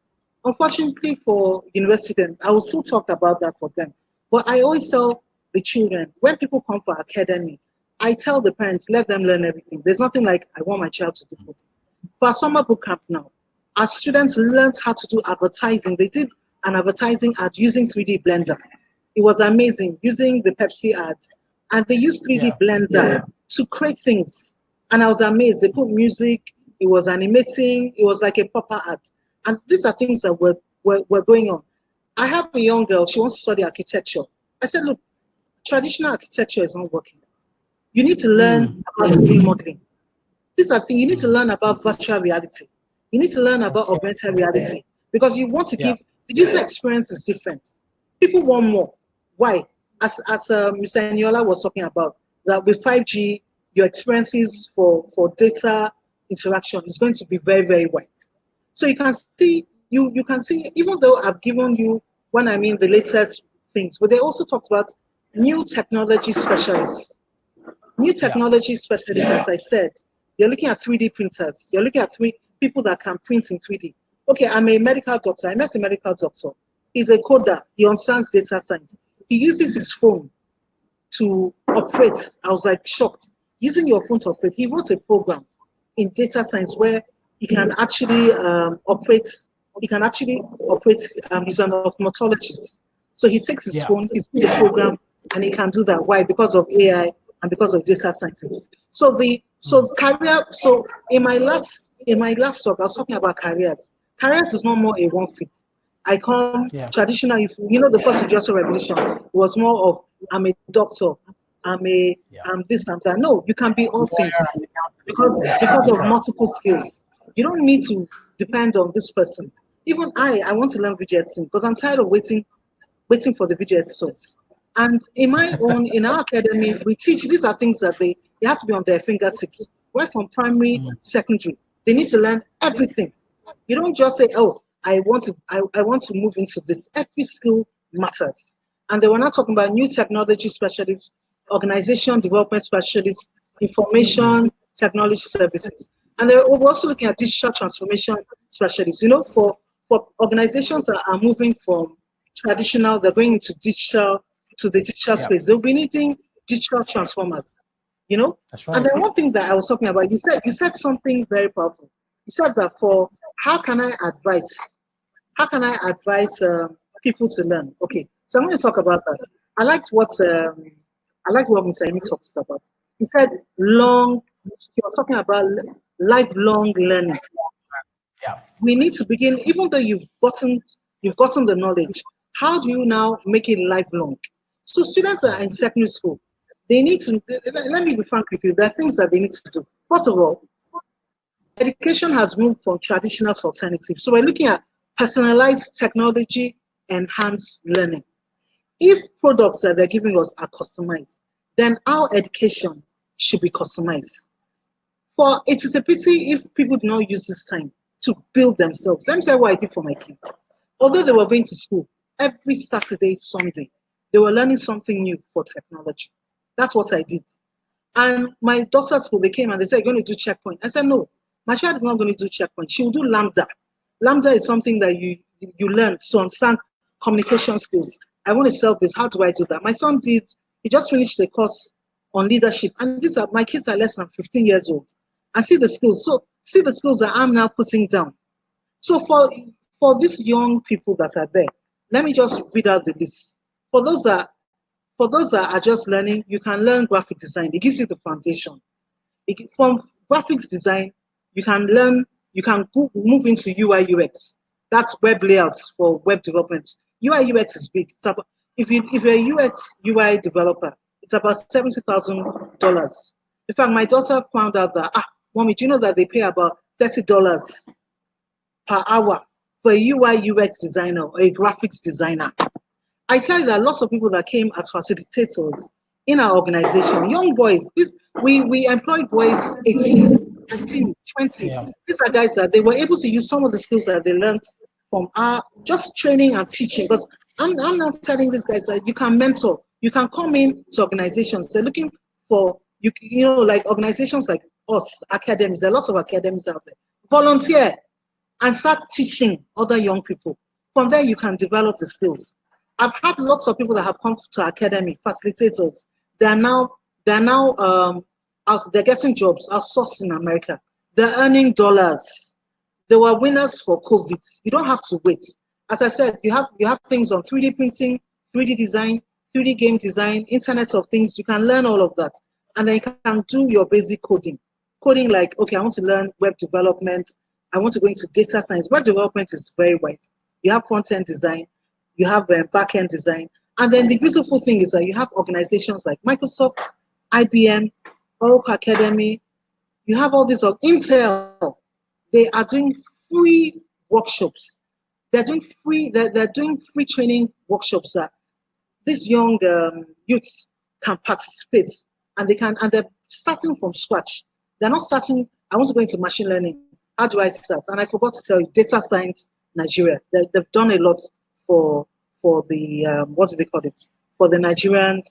Unfortunately for university students, I will still talk about that for them. But I always tell the children, when people come for academy, I tell the parents, let them learn everything. There's nothing like I want my child to do coding. For summer boot camp now, our students learned how to do advertising. They did an advertising ad using 3D Blender. It was amazing, using the Pepsi ads. And they used 3D Blender to create things. And I was amazed. They put music, it was animating, it was like a proper ad. And these are things that were going on. I have a young girl, she wants to study architecture. I said, look, traditional architecture is not working. You need to learn about 3D modeling. These are things you need to learn about virtual reality. You need to learn about augmented reality, because you want to give the user experience is different. People want more. Why? As Mr. Eniola was talking about, that with 5G, your experiences for data interaction is going to be very, very wide. So you can see, you can see, even though I've given you, the latest things, but they also talked about new technology specialists. New technology specialists, as I said, you're looking at 3D printers. You're looking at people that can print in 3D. Okay, I'm a medical doctor. I met a medical doctor. He's a coder. He understands data science. He uses his phone to operate. I was like shocked. Using your phone to operate. He wrote a program in data science where he can actually operate. He can actually operate. He's an ophthalmologist. So he takes his phone, he's put the program, and he can do that. Why? Because of AI and because of data science. So career. So in my last talk, I was talking about careers. Careers is not more a one fit. I come traditional. If you know the post-industrial revolution, it was more of I'm a doctor, I'm this and that. No, you can be all things because of multiple skills. You don't need to depend on this person. Even I want to learn video editing because I'm tired of waiting for the video editors. And in our academy, we teach these are things that they have to be on their fingertips. Right from primary, secondary, they need to learn everything. You don't just say, "Oh, I want to move into this." Every skill matters. And they were not talking about new technology specialists, organization development specialists, information technology services. And they were also looking at digital transformation specialists. You know, for organizations that are moving from traditional, they're going into digital to the digital space. They'll be needing digital transformers. You know, that's right. And then one thing that I was talking about, you said something very powerful. You said that how can I advise people to learn? Okay, so I'm going to talk about that. I liked what Mr. Emi talks about. He said he was talking about lifelong learning. Yeah. We need to begin, even though you've gotten the knowledge, how do you now make it lifelong? So students are in secondary school. They need to, let me be frank with you, there are things that they need to do. First of all, education has moved from traditional to alternative. So we're looking at personalized technology, enhanced learning. If products that they're giving us are customized, then our education should be customized. For it is a pity if people do not use this time to build themselves. Let me tell you what I did for my kids. Although they were going to school every Saturday, Sunday, they were learning something new for technology. That's what I did. And my daughter's school, they came and they said, "You're going to do checkpoint." I said, "No, my child is not going to do checkpoint. She will do Lambda. Lambda is something that you learn to understand communication skills. I want to sell this. How do I do that?" My son did, he just finished a course on leadership. And these are, my kids are less than 15 years old. And see the skills. So see the skills that I'm now putting down. So for these young people that are there, let me just read out the list. For those that are just learning, you can learn graphic design. It gives you the foundation. From graphics design, you can move into UI UX. That's web layouts for web development. UI UX is big. If you're a UX UI developer, it's about $70,000. In fact, my daughter found out that, "Mommy, do you know that they pay about $30 per hour for a UI UX designer or a graphics designer?" I tell you that lots of people that came as facilitators in our organization, young boys, we employed boys 18, 19, 20. Yeah. These are guys that they were able to use some of the skills that they learned from our just training and teaching. Because I'm not telling these guys that you can mentor, you can come in to organizations. They're looking for, you know, like organizations like us, academies, there are lots of academies out there. Volunteer and start teaching other young people. From there, you can develop the skills. I've had lots of people that have come to our academy, facilitators. They're now out, they're getting jobs outsourced in America. They're earning dollars. They were winners for COVID. You don't have to wait. As I said, you have things on 3D printing, 3D design, 3D game design, Internet of Things. You can learn all of that. And then you can do your basic coding. Coding like, okay, I want to learn web development. I want to go into data science. Web development is very wide. You have front-end design. You have back-end design. And then the beautiful thing is that you have organizations like Microsoft, IBM, Oracle Academy. You have all these of Intel. They are doing free workshops. They're doing free training workshops that these young youths can participate, and they're starting from scratch. They're not starting, I want to go into machine learning. How do I start? And I forgot to tell you, data science Nigeria. They've done a lot for the what do they call it? For the Nigerian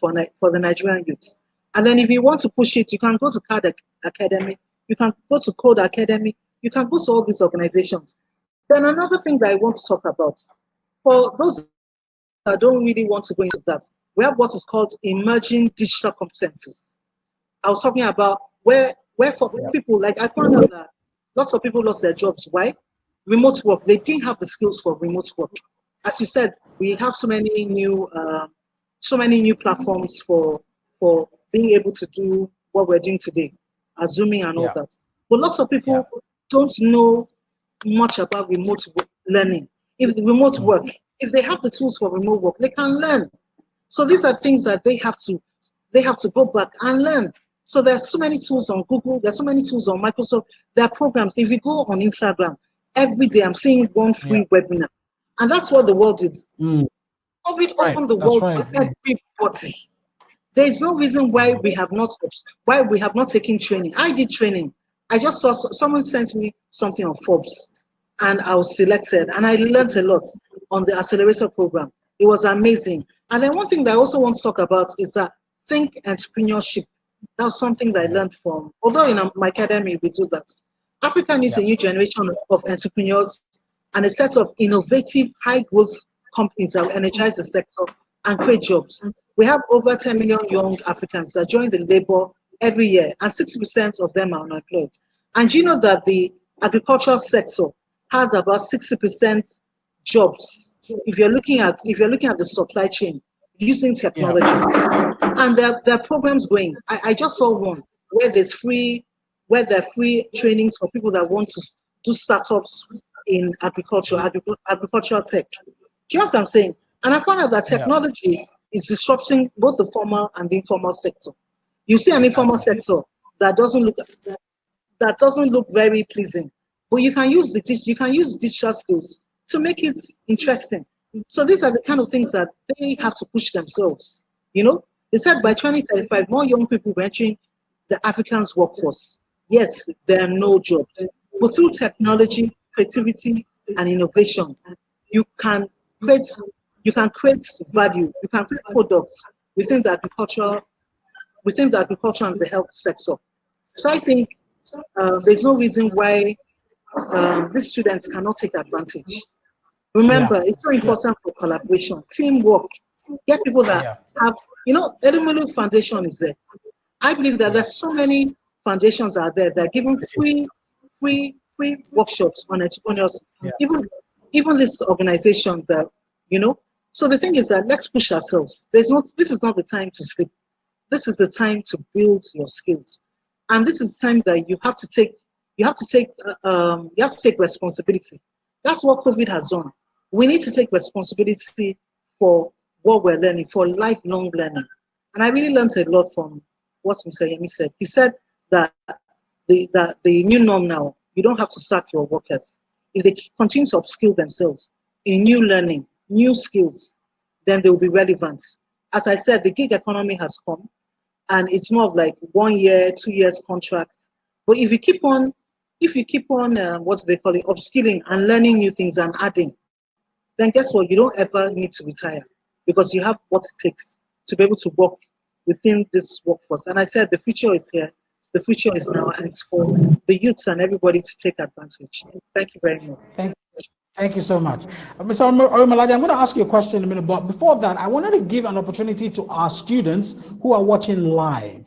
youth. And then if you want to push it, you can go to CAD Academy, you can go to Code Academy, you can go to all these organizations. Then another thing that I want to talk about, for those that don't really want to go into that, we have what is called emerging digital competencies. I was talking about where for people, like I found out that lots of people lost their jobs. Why? Remote work. They didn't have the skills for remote work. As you said, we have so many new platforms for being able to do what we're doing today, Zooming and all that. But lots of people don't know much about remote learning. If remote work, if they have the tools for remote work, they can learn. So these are things that they have to go back and learn. So there's so many tools on Google, there's so many tools on Microsoft, there are programs. If you go on Instagram, every day I'm seeing one free webinar. And that's what the world did. COVID opened the world for everybody. There is no reason why we have not taken training. I did training. I just saw someone sent me something on Forbes, and I was selected, and I learned a lot on the accelerator program. It was amazing. And then one thing that I also want to talk about is that think entrepreneurship. That's something that I learned from, although in my academy we do that. Africa needs a new generation of entrepreneurs and a set of innovative, high-growth companies that will energize the sector and create jobs. We have over 10 million young Africans that join the labor every year, and 60% of them are unemployed. And you know that the agricultural sector has about 60% jobs. If you're looking at the supply chain using technology, and there are programs going. I just saw one where there are free trainings for people that want to do startups in agricultural tech. Do you know what I'm saying? And I found out that technology is disrupting both the formal and the informal sector. You see an informal sector that doesn't look very pleasing, but you can use digital skills to make it interesting. So these are the kind of things that they have to push themselves. You know, they said by 2035, more young people will entering the African's workforce. Yes, there are no jobs, but through technology, creativity, and innovation, you can create value. You can create products within the agriculture and the health sector. So I think there's no reason why these students cannot take advantage. Remember, it's so important for collaboration, teamwork. Get people that have, Edumolu Foundation is there. I believe that there's so many foundations out there that are giving free workshops on entrepreneurs. Even this organization that, So the thing is that let's push ourselves. This is not the time to sleep. This is the time to build your skills, and this is the time that you have to take responsibility. That's what COVID has done. We need to take responsibility for what we're learning, for lifelong learning. And I really learned a lot from what Mr. Yemi said. He said that the new norm now, you don't have to sack your workers. If they continue to upskill themselves in new learning, new skills, then they will be relevant. As I said, the gig economy has come, and it's more of like 1 year, 2 years contracts. But if you keep on, what do they call it, upskilling and learning new things and adding, then guess what? You don't ever need to retire because you have what it takes to be able to work within this workforce. And I said the future is here, the future is now, and it's for the youths and everybody to take advantage. Thank you very much. Thank you so much. Mr. Omalaje, I'm going to ask you a question in a minute, but before that, I wanted to give an opportunity to our students who are watching live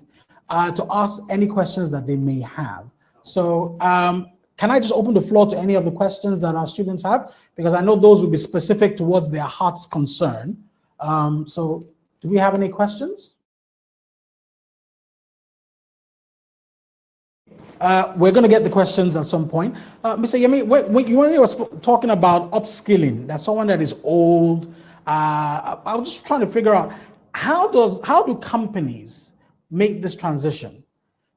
to ask any questions that they may have. So can I just open the floor to any of the questions that our students have? Because I know those will be specific towards their heart's concern. So do we have any questions? We're going to get the questions at some point. Mr. Yemi, when you were talking about upskilling, that's someone that is old. I was just trying to figure out how do companies make this transition?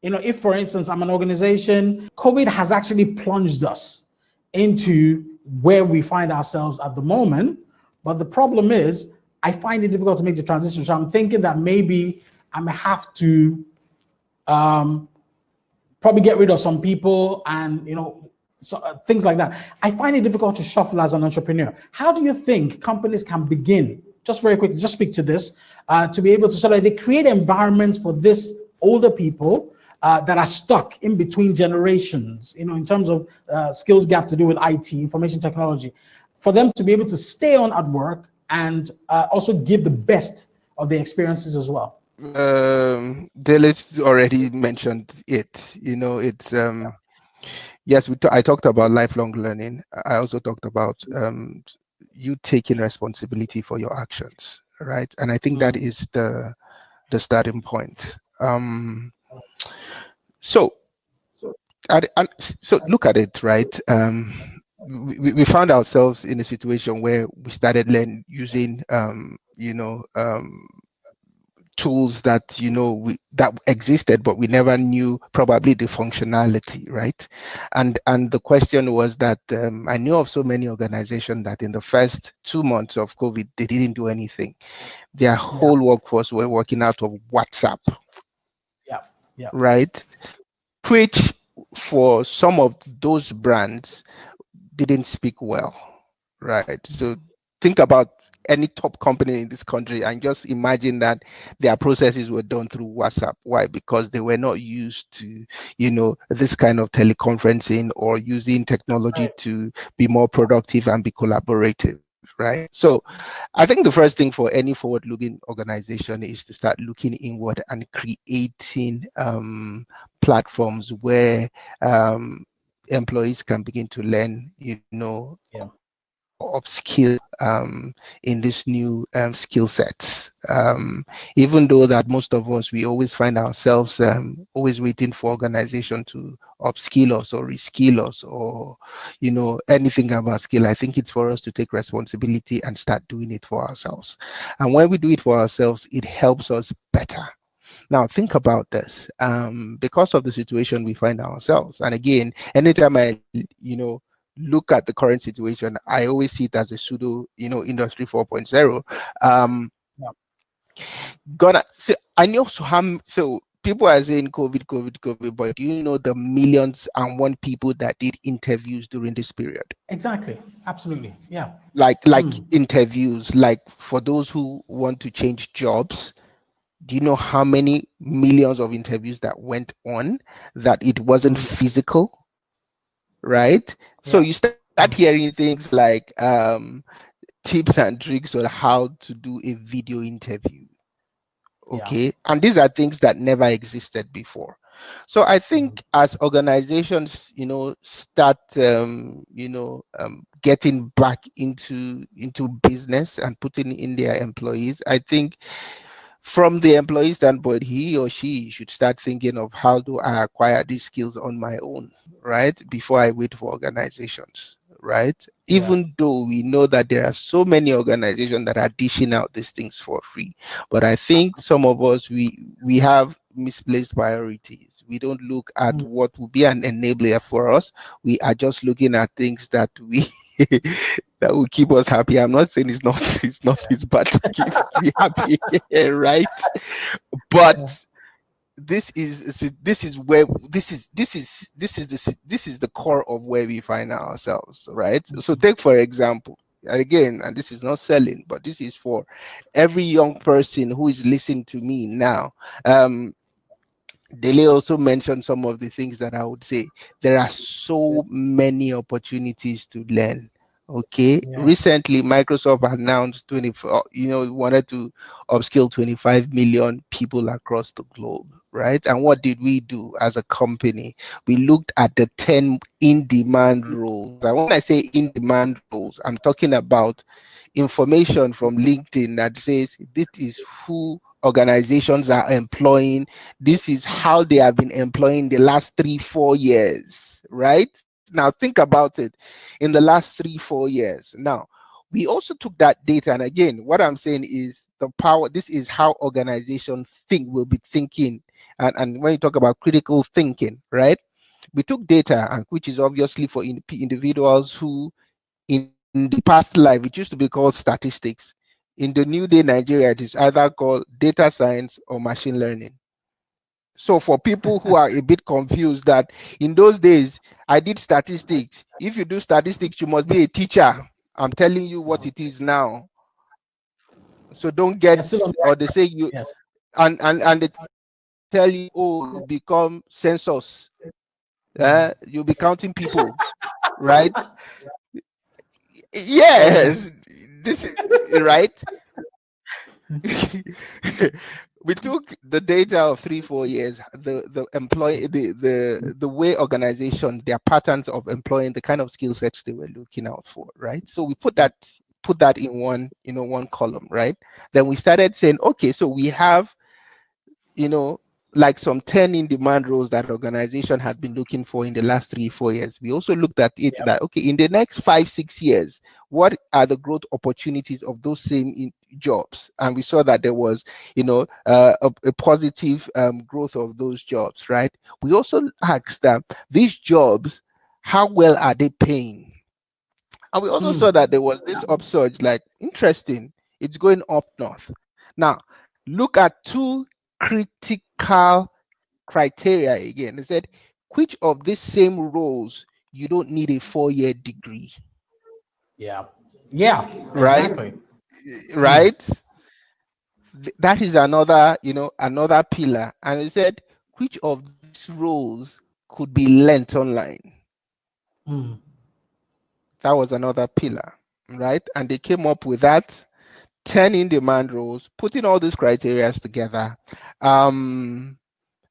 If, for instance, I'm an organization, COVID has actually plunged us into where we find ourselves at the moment. But the problem is, I find it difficult to make the transition. So I'm thinking that maybe I may have to probably get rid of some people and, things like that. I find it difficult to shuffle as an entrepreneur. How do you think companies can begin, just very quickly, just speak to this, to be able to sort of they create environments for this older people that are stuck in between generations, in terms of skills gap to do with IT, information technology, for them to be able to stay on at work and also give the best of their experiences as well? Dalit already mentioned it. It's yes, I talked about lifelong learning. I also talked about you taking responsibility for your actions, right? And I think that is the starting point. So look at it, right? We found ourselves in a situation where we started using tools that that existed, but we never knew probably the functionality, right? And the question was that I knew of so many organizations that in the first 2 months of COVID, they didn't do anything. Their whole workforce were working out of WhatsApp. Yeah. Right? Which for some of those brands didn't speak well, right? So think about any top company in this country and just imagine that their processes were done through WhatsApp. Why? Because they were not used to, this kind of teleconferencing or using technology to be more productive and be collaborative, right? So I think the first thing for any forward-looking organization is to start looking inward and creating platforms where employees can begin to learn, upskill in these new skill sets, Even though that most of us, we always find ourselves always waiting for organization to upskill us or reskill us or, anything about skill. I think it's for us to take responsibility and start doing it for ourselves. And when we do it for ourselves, it helps us better. Now, think about this. Because of the situation we find ourselves, and again, anytime I, look at the current situation, I always see it as a pseudo, industry 4.0. I know so people are saying COVID, but do you know the millions and one people that did interviews during this period? Exactly. Absolutely. Yeah. Like interviews, like for those who want to change jobs. Do you know how many millions of interviews that went on that it wasn't physical? Right? Yeah. So you start hearing things like tips and tricks on how to do a video interview. Okay. Yeah. And these are things that never existed before. So I think as organizations, start, getting back into business and putting in their employees, I think from the employee standpoint, he or she should start thinking of how do I acquire these skills on my own, right? Before I wait for organizations, right? Yeah. Even though we know that there are so many organizations that are dishing out these things for free. But I think some of us, we have misplaced priorities. We don't look at what will be an enabler for us. We are just looking at things that that will keep us happy. I'm not saying it's bad to keep me happy, right? But this is the core of where we find ourselves, right? So take for example, again, and this is not selling, but this is for every young person who is listening to me now. Dele also mentioned some of the things that I would say. There are so many opportunities to learn. Okay. Yeah. Recently, Microsoft announced wanted to upskill 25 million people across the globe, right? And what did we do as a company? We looked at the 10 in-demand roles. And when I say in-demand roles, I'm talking about information from LinkedIn that says this is who organizations are employing. This is how they have been employing the last 3-4 years, right? Now think about it in the last 3-4 years. Now, we also took that data, and again, what I'm saying is the power, this is how organizations will be thinking. And when you talk about critical thinking, right? We took data, which is obviously for individuals who in the past life, it used to be called statistics. In the new day Nigeria, it is either called data science or machine learning. So for people who are a bit confused that in those days, I did statistics. If you do statistics, you must be a teacher. I'm telling you what it is now. So don't get, or they say you, yes. and they tell you, oh, you become census. You'll be counting people, right? Yes, this is right. We took the data of 3-4 years, the way organization, their patterns of employing, the kind of skill sets they were looking out for, right? So we put that in one column, right? Then we started saying, okay, so we have, like some 10 in-demand roles that organization has been looking for in the last 3-4 years. We also looked at it that, okay, in the next 5-6 years, what are the growth opportunities of those same jobs? And we saw that there was, a positive growth of those jobs, right? We also asked that these jobs, how well are they paying? And we also saw that there was this upsurge, like, interesting, it's going up north. Now, look at two critical criteria again. They said, which of these same roles you don't need a 4-year degree? Yeah, right, exactly. Right. That is another pillar. And they said, which of these roles could be learnt online? That was another pillar, right? And they came up with that 10 in-demand roles, putting all these criteria together, and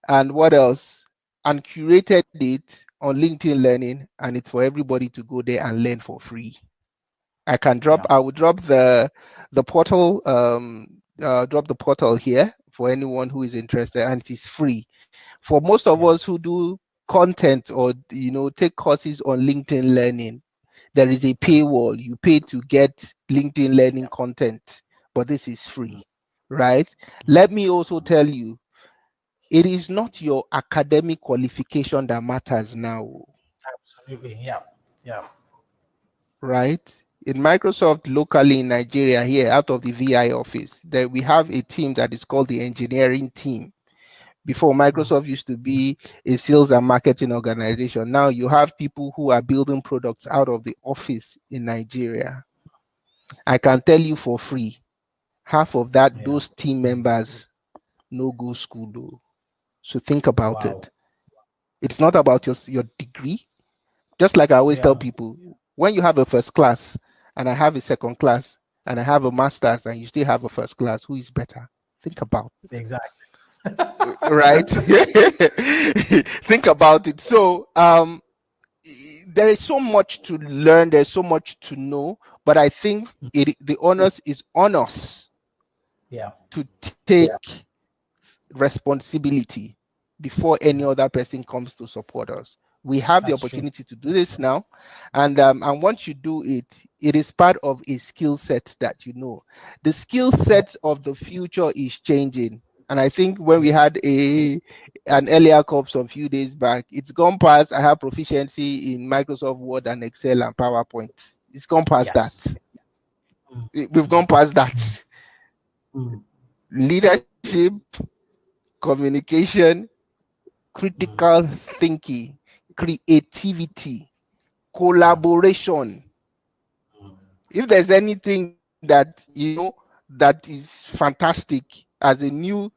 what else? And curated it on LinkedIn Learning, and it's for everybody to go there and learn for free. I will drop the portal drop the portal here for anyone who is interested, and it is free. For most of us who do content or take courses on LinkedIn Learning, there is a paywall. You pay to get LinkedIn Learning content, but this is free, right? Let me also tell you, it is not your academic qualification that matters now. Absolutely, yeah. Right? In Microsoft locally in Nigeria here, out of the VI office, there we have a team that is called the engineering team. Before, Microsoft used to be a sales and marketing organization. Now you have people who are building products out of the office in Nigeria. I can tell you for free, half of that, those team members no go school though. So think about it. It's not about your degree. Just like I always tell people, when you have a first class and I have a second class and I have a master's and you still have a first class, who is better? Think about it. Exactly. Right? Think about it. So there is so much to learn, there's so much to know, but I think the onus is on us to take responsibility before any other person comes to support us. We have the opportunity to do this now, and once you do it, it is part of a skill set that you know. The skill set of the future is changing, and I think when we had an earlier call some few days back, it's gone past. I have proficiency in Microsoft Word and Excel and PowerPoint. It's gone past that. We've gone past that. Leadership, communication, critical thinking, creativity, collaboration. If there's anything that that is fantastic as a new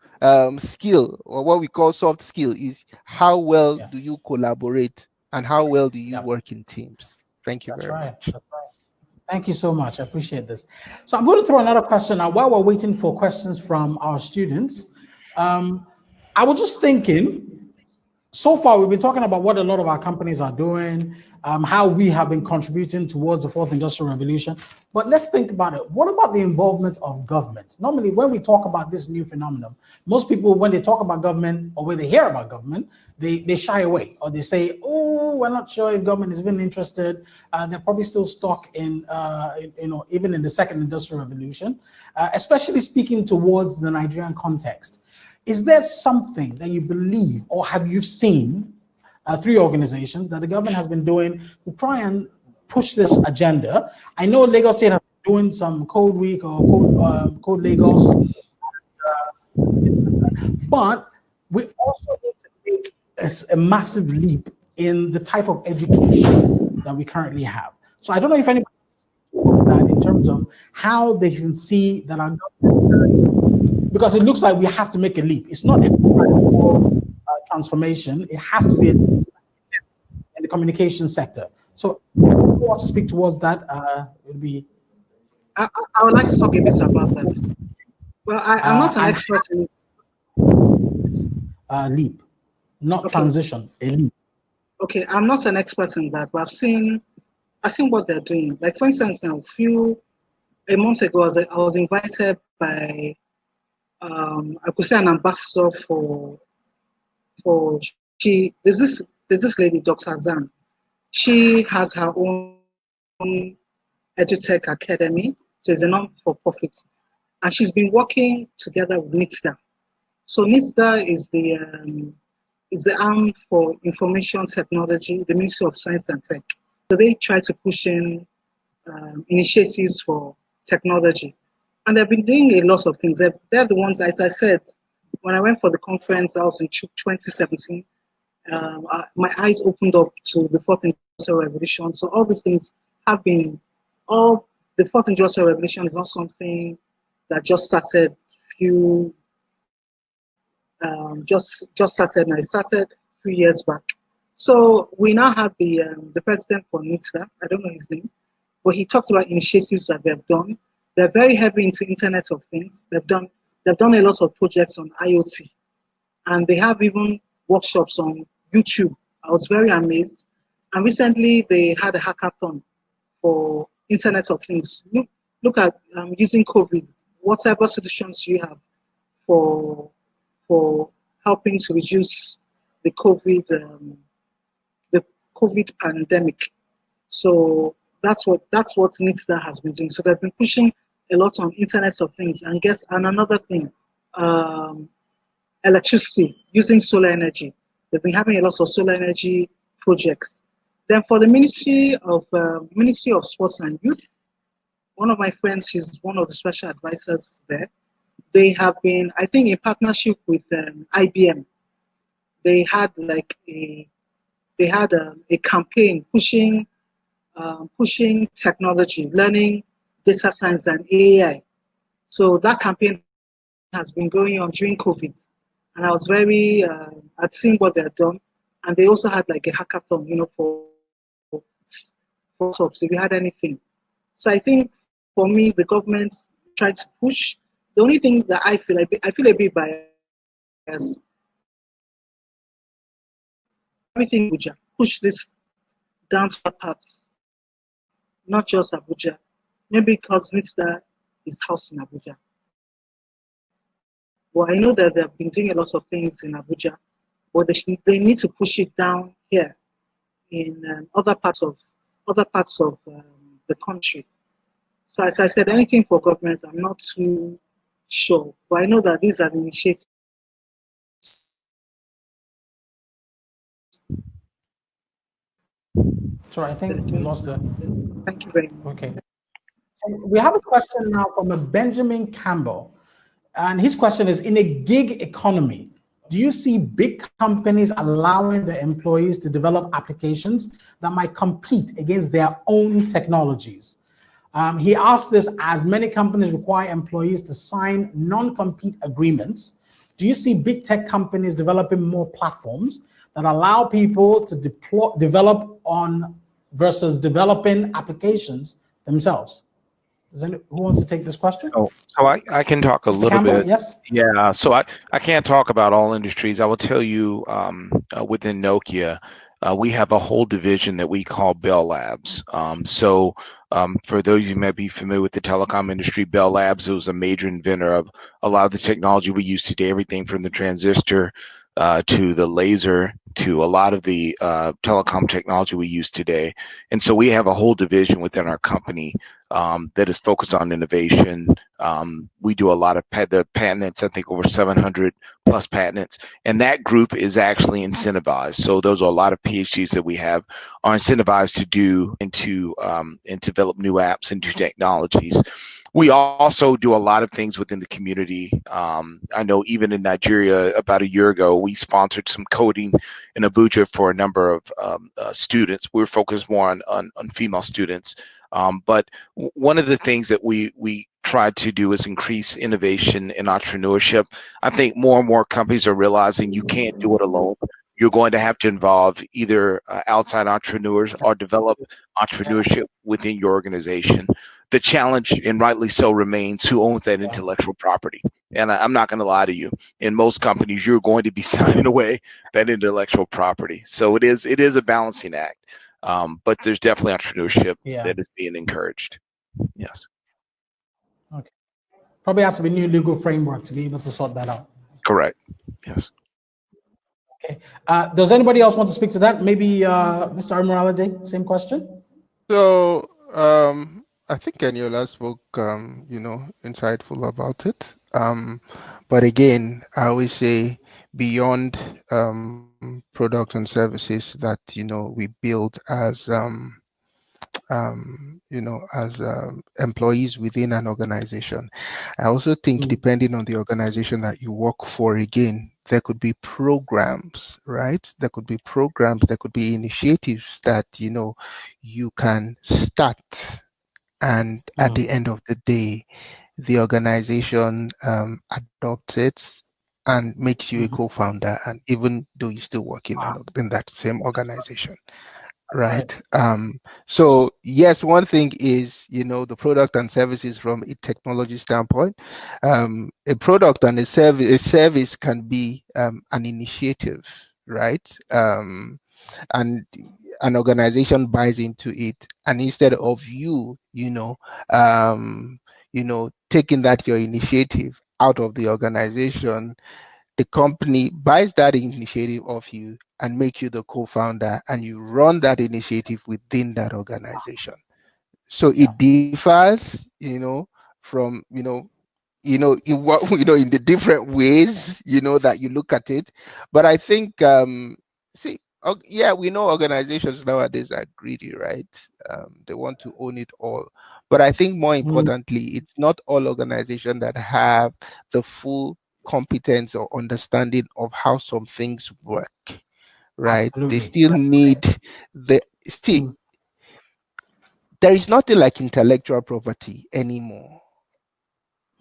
skill, or what we call soft skill, is how well do you collaborate and how well do you work in teams. Thank you very much. That's right. Thank you so much. I appreciate this. So I'm going to throw another question now while we're waiting for questions from our students. I was just thinking, so far, we've been talking about what a lot of our companies are doing, how we have been contributing towards the fourth industrial revolution. But let's think about it. What about the involvement of government? Normally, when we talk about this new phenomenon, most people, when they talk about government or when they hear about government, they shy away, or they say, oh, we're not sure if government is even interested. They're probably still stuck in, even in the second industrial revolution, especially speaking towards the Nigerian context. Is there something that you believe or have you seen through organizations that the government has been doing to try and push this agenda? I know Lagos State has been doing some Code Week or Code Lagos, but we also need to take a massive leap in the type of education that we currently have. So I don't know if anybody knows that in terms of how they can see that our government, because it looks like we have to make a leap. It's not a transformation. It has to be in the communication sector. So who wants to speak towards that? It would be. I would like to talk a bit about that. Well, I'm not an expert in leap, not transition, a leap. Okay, I'm not an expert in that, but I've seen what they're doing. Like, for instance, now a month ago, I was invited by I could say an ambassador for there's this lady, Dr. Zan. She has her own EduTech Academy, so it's a non-for-profit, and she's been working together with NITSDA. So NITSDA is the arm for information technology, the Ministry of Science and Tech. So they try to push in initiatives for technology. And they've been doing a lot of things. They're the ones, as I said, when I went for the conference, I was in 2017, my eyes opened up to the fourth industrial revolution. So all these things have been, the fourth industrial revolution is not something that just started just started now. It started a few years back. So we now have the president for NITSDA, I don't know his name, but he talked about initiatives that they've done. They're very heavy into Internet of Things. They've done a lot of projects on IoT, and they have even workshops on YouTube. I was very amazed. And recently they had a hackathon for Internet of Things. Look at using COVID, whatever solutions you have for helping to reduce the COVID pandemic. So that's what NITSDA has been doing. So they've been pushing a lot on Internet of Things, and another thing, electricity using solar energy. They've been having a lot of solar energy projects. Then for the Ministry of Sports and Youth, one of my friends is one of the special advisors there. They have been, I think, in partnership with IBM. They had a campaign pushing technology, learning data science and AI. So that campaign has been going on during COVID, and I was I'd seen what they've done, and they also had like a hackathon, for jobs if you had anything. So I think for me, the government tried to push. The only thing that I feel a bit biased. Everything Abuja, push this down to the parts, not just Abuja. Maybe because NITSDA is housed in Abuja. Well, I know that they've been doing a lot of things in Abuja, but they need to push it down here in other parts of the country. So as I said, anything for government, I'm not too sure, but I know that these are the initiatives. Sorry, I think we lost it. Thank you very much. Okay. We have a question now from a Benjamin Campbell. And his question is, in a gig economy, do you see big companies allowing their employees to develop applications that might compete against their own technologies? He asked this as many companies require employees to sign non-compete agreements. Do you see big tech companies developing more platforms that allow people to develop on versus developing applications themselves? Who wants to take this question? Oh, so I can talk a Mr. little Campbell, bit. yes. Yeah, so I can't talk about all industries. I will tell you within Nokia, we have a whole division that we call Bell Labs. For those of you who may be familiar with the telecom industry, Bell Labs was a major inventor of a lot of the technology we use today, everything from the transistor to the laser to a lot of the telecom technology we use today. And so we have a whole division within our company that is focused on innovation. We do a lot of the patents, I think over 700 plus patents, and that group is actually incentivized. So those are a lot of PhDs that we have are incentivized to do and to develop new apps and new technologies. We also do a lot of things within the community. I know even in Nigeria, about a year ago, we sponsored some coding in Abuja for a number of students. We were focused more on female students. But one of the things that we tried to do is increase innovation and entrepreneurship. I think more and more companies are realizing you can't do it alone. You're going to have to involve either outside entrepreneurs or develop entrepreneurship within your organization. The challenge, and rightly so, remains who owns that intellectual property. And I'm not going to lie to you, in most companies, you're going to be signing away that intellectual property. So it is a balancing act. But there's definitely entrepreneurship that is being encouraged. Yes. Okay. Probably has to be a new legal framework to be able to sort that out. Correct. Yes. Okay. Does anybody else want to speak to that? Maybe Mr. Amualade, same question. So I think Eniola spoke, insightful about it. But again, I always say beyond products and services that we build as employees within an organization. I also think depending on the organization that you work for, again, there could be programs, right? There could be programs, there could be initiatives that you can start, and at the end of the day, the organization adopts it and makes you a co-founder, and even though you're still working in that same organization. Right. So yes, one thing is, the product and services from a technology standpoint. A product and a service can be an initiative, right? And an organization buys into it, and instead of you taking that your initiative out of the organization, the company buys that initiative of you and make you the co-founder, and you run that initiative within that organization. So it differs, from, in what, in the different ways, that you look at it. But I think, we know organizations nowadays are greedy, right? They want to own it all. But I think more importantly, it's not all organizations that have the full competence or understanding of how some things work, right? Absolutely. They still need there is nothing like intellectual property anymore.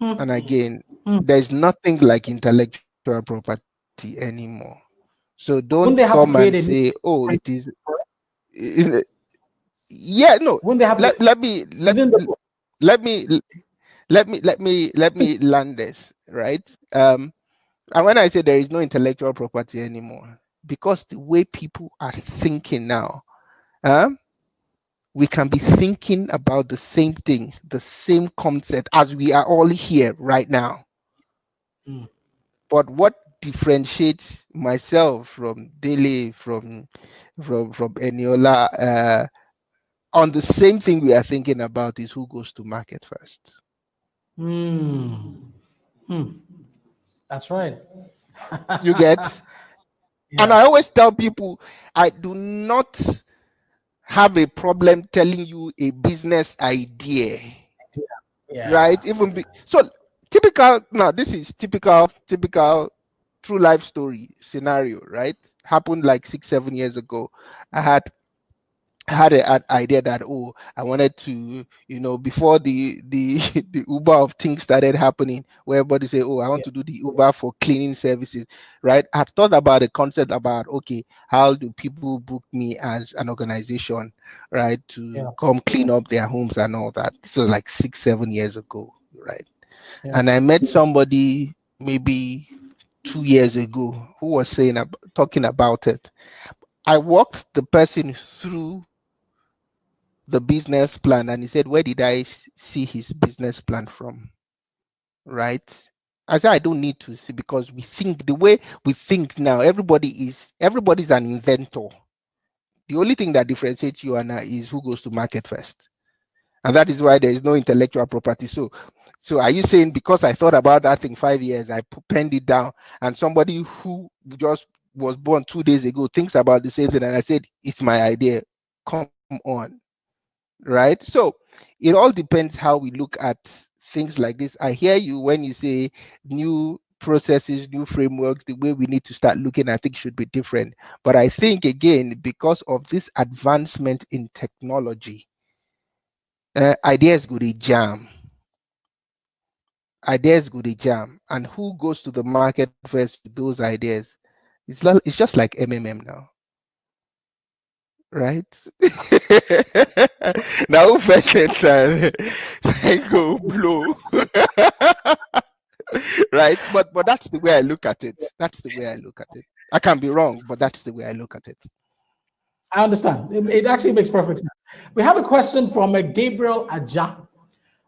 And again, there's nothing like intellectual property anymore. So don't come and say, "Oh, it is." Yeah, no. Let me land this, right. And when I say there is no intellectual property anymore, because the way people are thinking now, we can be thinking about the same thing, the same concept as we are all here right now. But what differentiates myself from Dele, from Eniola, on the same thing we are thinking about is who goes to market first. That's right. You get? And I always tell people, I do not have a problem telling you a business idea. Right? So typical, now this is typical true life story scenario, right? Happened like 6-7 years ago. I had an idea that, I wanted to, before the the Uber of things started happening, where everybody say, I want to do the Uber for cleaning services, right? I thought about the concept about, okay, how do people book me as an organization, right, to come clean up their homes and all that. This was like 6-7 years ago, right? And I met somebody maybe 2 years ago who was talking about it. I walked the person through the business plan, and he said, "Where did I see his business plan from?" Right? I said, I don't need to see, because we think the way we think now, everybody's an inventor. The only thing that differentiates you and I is who goes to market first. And that is why there is no intellectual property. So are you saying because I thought about that thing 5 years, I penned it down, and somebody who just was born 2 days ago thinks about the same thing, and I said, it's my idea? Come on. Right? So it all depends how we look at things like this. I hear you when you say new processes, new frameworks, the way we need to start looking at things should be different. But I think, again, because of this advancement in technology, ideas go to jam. And who goes to the market first with those ideas? It's just like MMM now. Right? Now first enter, go blow. Right? But that's the way I look at it. I can be wrong, but that's the way I look at it. I understand. It actually makes perfect sense. We have a question from Gabriel Aja.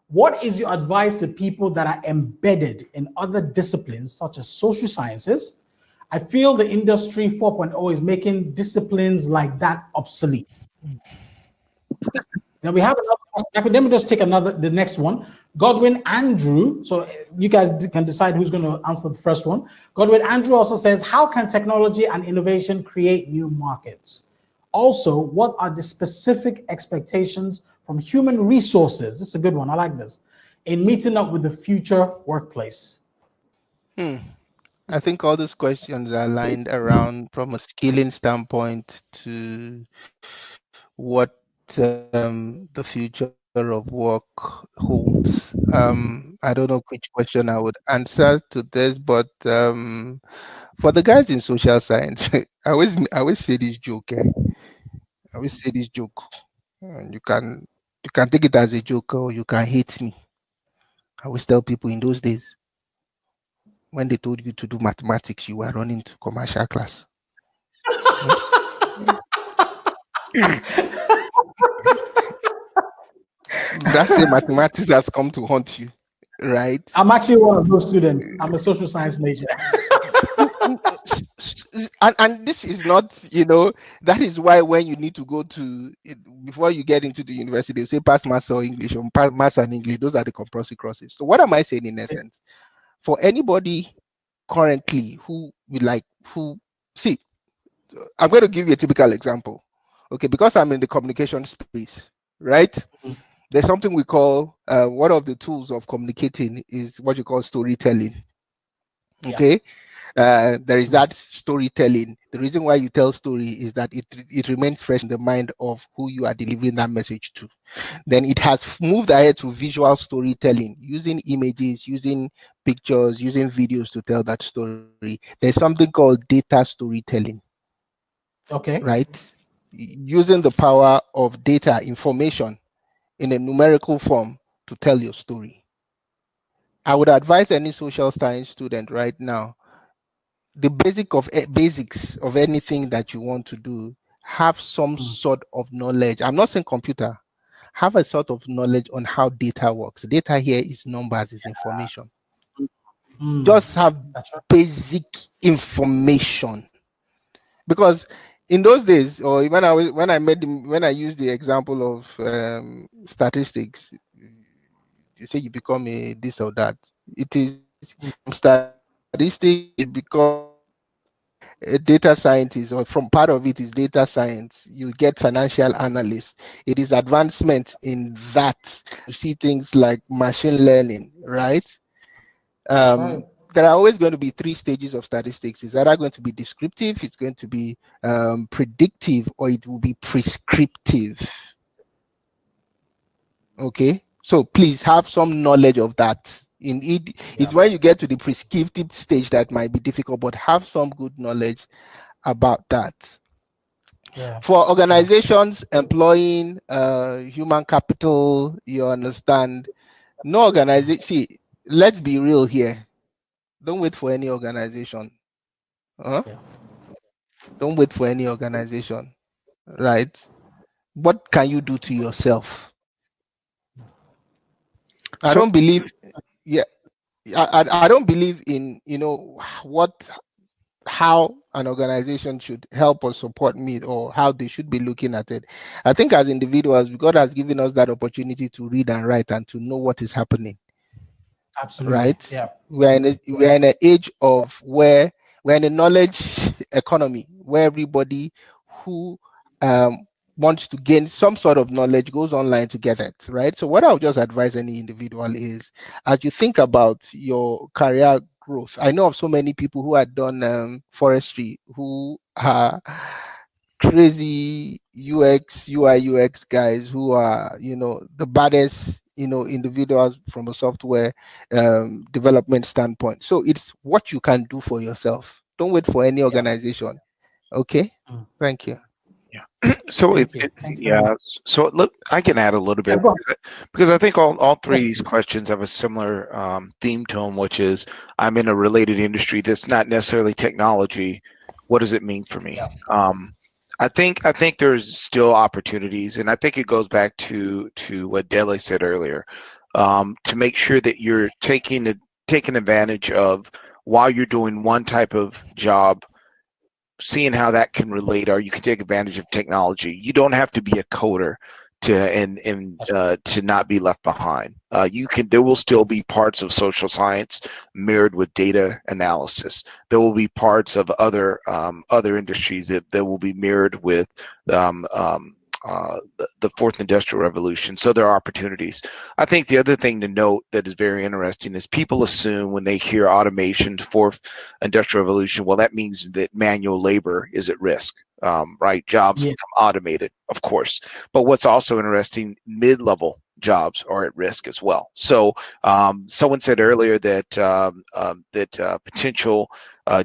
What is your advice to people that are embedded in other disciplines such as social sciences? I feel the industry 4.0 is making disciplines like that obsolete. Now we have another. Let me just take the next one. Godwin Andrew. So you guys can decide who's going to answer the first one. Godwin Andrew also says, how can technology and innovation create new markets? Also, what are the specific expectations from human resources? This is a good one. I like this. In meeting up with the future workplace. I think all those questions are aligned around from a skilling standpoint to what the future of work holds. I don't know which question I would answer to this, but for the guys in social science, I always say this joke. And you can take it as a joke, or you can hate me. I always tell people, in those days, when they told you to do mathematics, you were running to commercial class. That's the mathematics has come to haunt you, right? I'm actually one of those students. I'm a social science major. And this is not, that is why when you need to go to before you get into the university, they say pass maths or English or pass maths and English. Those are the compulsory courses. So what am I saying in essence? For anybody currently who see, I'm going to give you a typical example. Okay, because I'm in the communication space, right? There's something we call one of the tools of communicating is what you call storytelling. Okay. There is that storytelling. The reason why you tell story is that it remains fresh in the mind of who you are delivering that message to. Then it has moved ahead to visual storytelling, using images, using pictures, using videos to tell that story. There's something called data storytelling. Okay. Right? Using the power of data information in a numerical form to tell your story. I would advise any social science student right now, the basics of anything that you want to do, have some sort of knowledge. I'm not saying computer. Have a sort of knowledge on how data works. Data here is numbers, is information. Just have basic information. Because in those days, or when I used the example of statistics, you say you become a this or that. It is statistics, it becomes a data scientist, or from part of it is data science. You get financial analyst. It is advancement in that. You see things like machine learning, right? Right. There are always going to be 3 stages of statistics. It's either going to be descriptive, it's going to be predictive, or it will be prescriptive. Okay, so please have some knowledge of that. In it, it's when you get to the prescriptive stage that might be difficult, but have some good knowledge about that. For organizations employing human capital, you understand, no organization, see, let's be real here. Don't wait for any organization. Don't wait for any organization, right? What can you do to yourself? I don't believe, I don't believe in, how an organization should help or support me, or how they should be looking at it. I think as individuals, God has given us that opportunity to read and write and to know what is happening. Absolutely. Right? Yeah. We're in an age of where we're in a knowledge economy, where everybody who wants to gain some sort of knowledge goes online to get it, right? So what I would just advise any individual is, as you think about your career growth, I know of so many people who had done forestry, who are crazy UI UX guys, who are, the baddest, individuals from a software development standpoint. So it's what you can do for yourself. Don't wait for any organization. Okay. Thank you. So so look, I can add a little bit because I think all 3 of these questions have a similar theme to them, which is I'm in a related industry that's not necessarily technology. What does it mean for me? I think there's still opportunities, and I think it goes back to what Dele said earlier, to make sure that you're taking advantage of, while you're doing one type of job, seeing how that can relate, or you can take advantage of technology. You don't have to be a coder to not be left behind. There will still be parts of social science mirrored with data analysis. There will be parts of other industries that will be mirrored with the fourth industrial revolution. So there are opportunities. I think the other thing to note that is very interesting is people assume when they hear automation, fourth industrial revolution, well, that means that manual labor is at risk. Right? Jobs become automated, of course. But what's also interesting, mid-level jobs are at risk as well. So someone said earlier that potential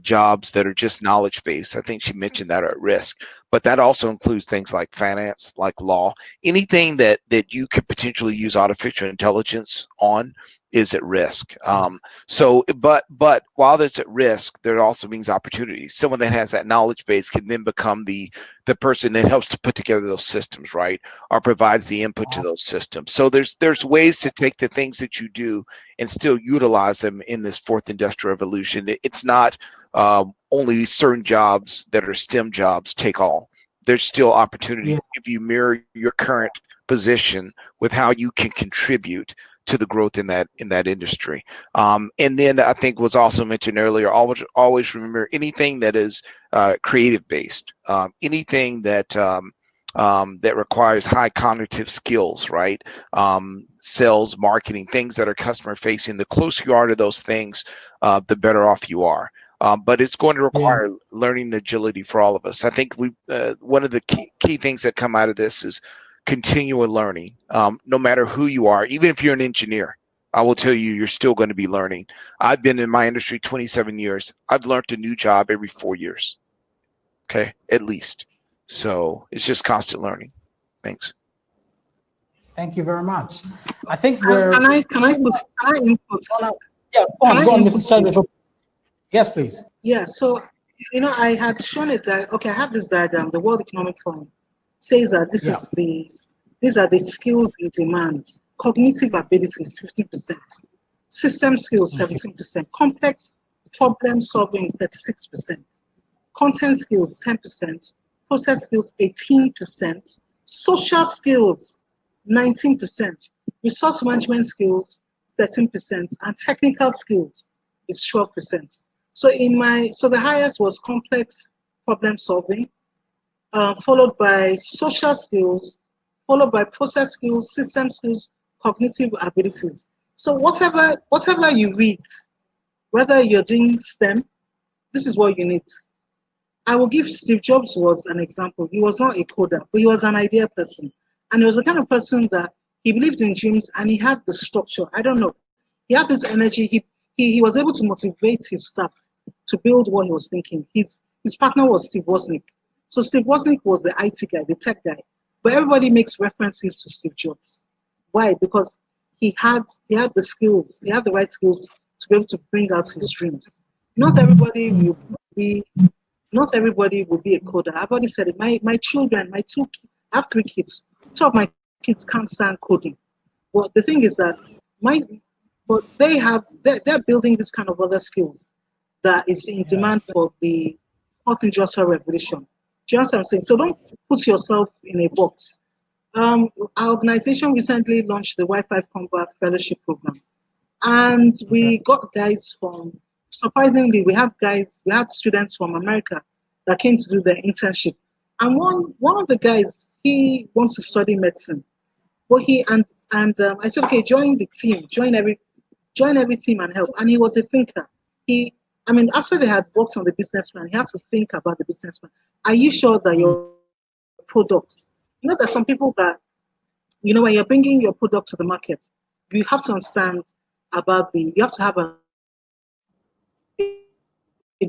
jobs that are just knowledge-based, I think she mentioned that, are at risk. But that also includes things like finance, like law, anything that you could potentially use artificial intelligence on is at risk. But while there's at risk, there also means opportunities. Someone that has that knowledge base can then become the person that helps to put together those systems, right? Or provides the input to those systems. So there's ways to take the things that you do and still utilize them in this fourth industrial revolution. It's not only certain jobs that are STEM jobs take all. There's still opportunities if you mirror your current position with how you can contribute to the growth in that industry. And then I think was also mentioned earlier, always remember anything that is creative based, anything that that requires high cognitive skills, right? Sales, marketing, things that are customer facing. The closer you are to those things, the better off you are. But it's going to require learning agility for all of us. I think one of the key things that come out of this is continual learning. No matter who you are, even if you're an engineer, I will tell you, you're still going to be learning. I've been in my industry 27 years. I've learned a new job every 4 years. Okay, at least. So it's just constant learning. Thanks. Thank you very much. I think Can I input? Yeah, go on, Mrs. Chadwick. Yes, please. Yeah, so, I had shown it that, okay, I have this diagram, the World Economic Forum says that these are the skills in demand. Cognitive abilities, 50%. System skills, 17%. Complex problem solving, 36%. Content skills, 10%. Process skills, 18%. Social skills, 19%. Resource management skills, 13%. And technical skills is 12%. So the highest was complex problem solving, followed by social skills, followed by process skills, system skills, cognitive abilities. So whatever you read, whether you're doing STEM, this is what you need. I will give Steve Jobs was an example. He was not a coder, but he was an idea person. And he was the kind of person that he believed in dreams and he had the structure. I don't know. He had this energy. He was able to motivate his staff to build what he was thinking. His partner was Steve Wozniak. So Steve Wozniak was the IT guy, the tech guy. But everybody makes references to Steve Jobs. Why? Because he had the skills, he had the right skills to be able to bring out his dreams. Not everybody will be a coder. I've already said it. My children, I have 3 kids. 2 of my kids can't stand coding. Well, the thing is that they're building this kind of other skills that is in demand for the fourth industrial revolution. Do you understand what I'm saying? So don't put yourself in a box. Our organization recently launched the Wi-Fi Combat Fellowship Program. And we got guys surprisingly, we had students from America that came to do their internship. And one of the guys, he wants to study medicine. But I said, okay, join the team, join every team and help. And he was a thinker. After they had worked on the business plan, he has to think about the business plan. Are you sure that your products, there's some people that, when you're bringing your product to the market, you have to understand you have to have a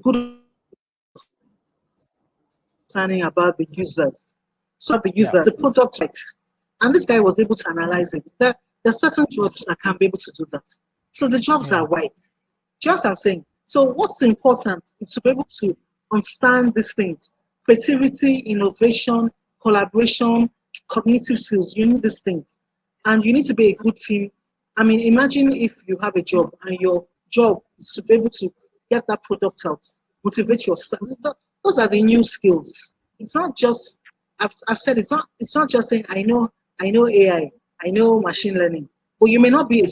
good understanding about the users. So the product rights. And this guy was able to analyze it. There are certain jobs that can be able to do that. So the jobs are wide. Just what I'm saying. So what's important is to be able to understand these things. Creativity, innovation, collaboration, cognitive skills. You need these things. And you need to be a good team. Imagine if you have a job and your job is to be able to get that product out, motivate your staff. Those are the new skills. It's not just, I've said, it's not just saying, I know AI, I know machine learning, but you may not be a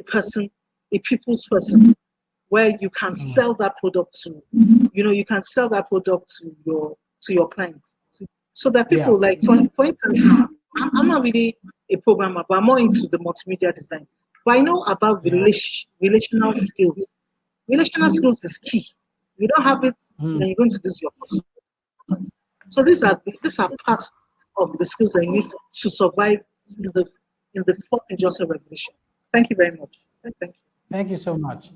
person, a people's person, where you can sell that product to, you can sell that product to your clients. So that people for instance, I'm not really a programmer, but I'm more into the multimedia design. But I know about relational skills. Relational skills is key. If you don't have it, then you're going to lose your possibilities. So these are parts of the skills that you need to survive in the fourth industrial revolution. Thank you very much. Thank you. Thank you so much.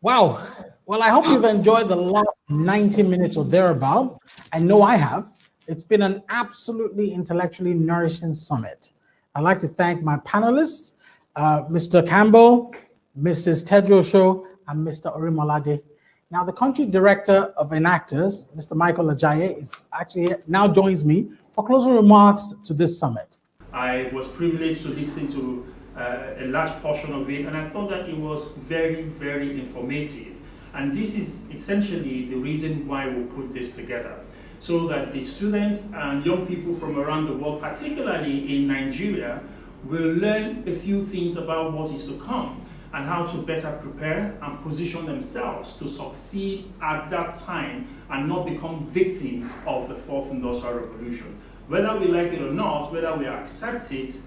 Wow. Well, I hope you've enjoyed the last 90 minutes or thereabout. I know I have. It's been an absolutely intellectually nourishing summit. I'd like to thank my panelists Mr. Campbell, Mrs. Tedrosho, and Mr. Orimolade. Now, the country director of Enactors, Mr. Michael Ajayi, is actually now joins me for closing remarks to this summit. I was privileged to listen to a large portion of it, and I thought that it was very, very informative. And this is essentially the reason why we put this together, so that the students and young people from around the world, particularly in Nigeria, will learn a few things about what is to come and how to better prepare and position themselves to succeed at that time and not become victims of the fourth industrial revolution. Whether we like it or not, whether we accept it,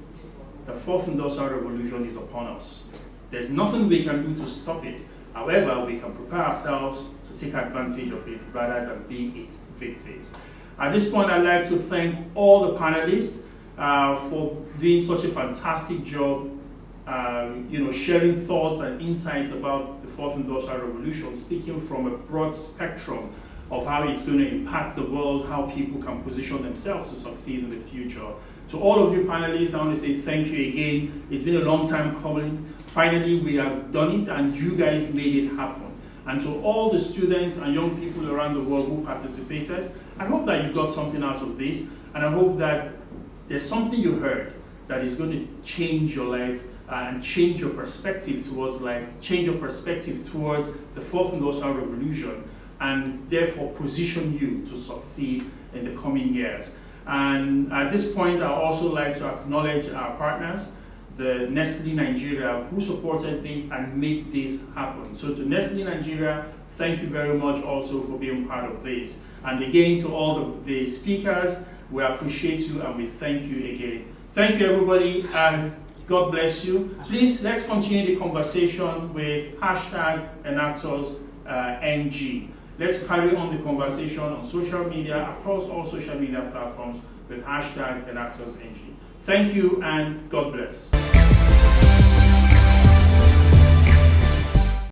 the fourth industrial revolution is upon us. There's nothing we can do to stop it. However, we can prepare ourselves to take advantage of it rather than be its victims. At this point, I'd like to thank all the panelists for doing such a fantastic job, sharing thoughts and insights about the fourth industrial revolution, speaking from a broad spectrum of how it's going to impact the world, how people can position themselves to succeed in the future. To all of you panelists, I want to say thank you again. It's been a long time coming. Finally, we have done it, and you guys made it happen. And to all the students and young people around the world who participated, I hope that you got something out of this, and I hope that there's something you heard that is going to change your life and change your perspective towards life, change your perspective towards the fourth industrial revolution, and therefore position you to succeed in the coming years. And at this point, I'd also like to acknowledge our partners, the Nestle Nigeria, who supported this and made this happen. So to Nestle Nigeria, thank you very much also for being part of this. And again, to all the speakers, we appreciate you and we thank you again. Thank you, everybody, and God bless you. Please, let's continue the conversation with #EnactorsNG. Let's carry on the conversation on social media, across all social media platforms with #EnactorsNG. Thank you and God bless.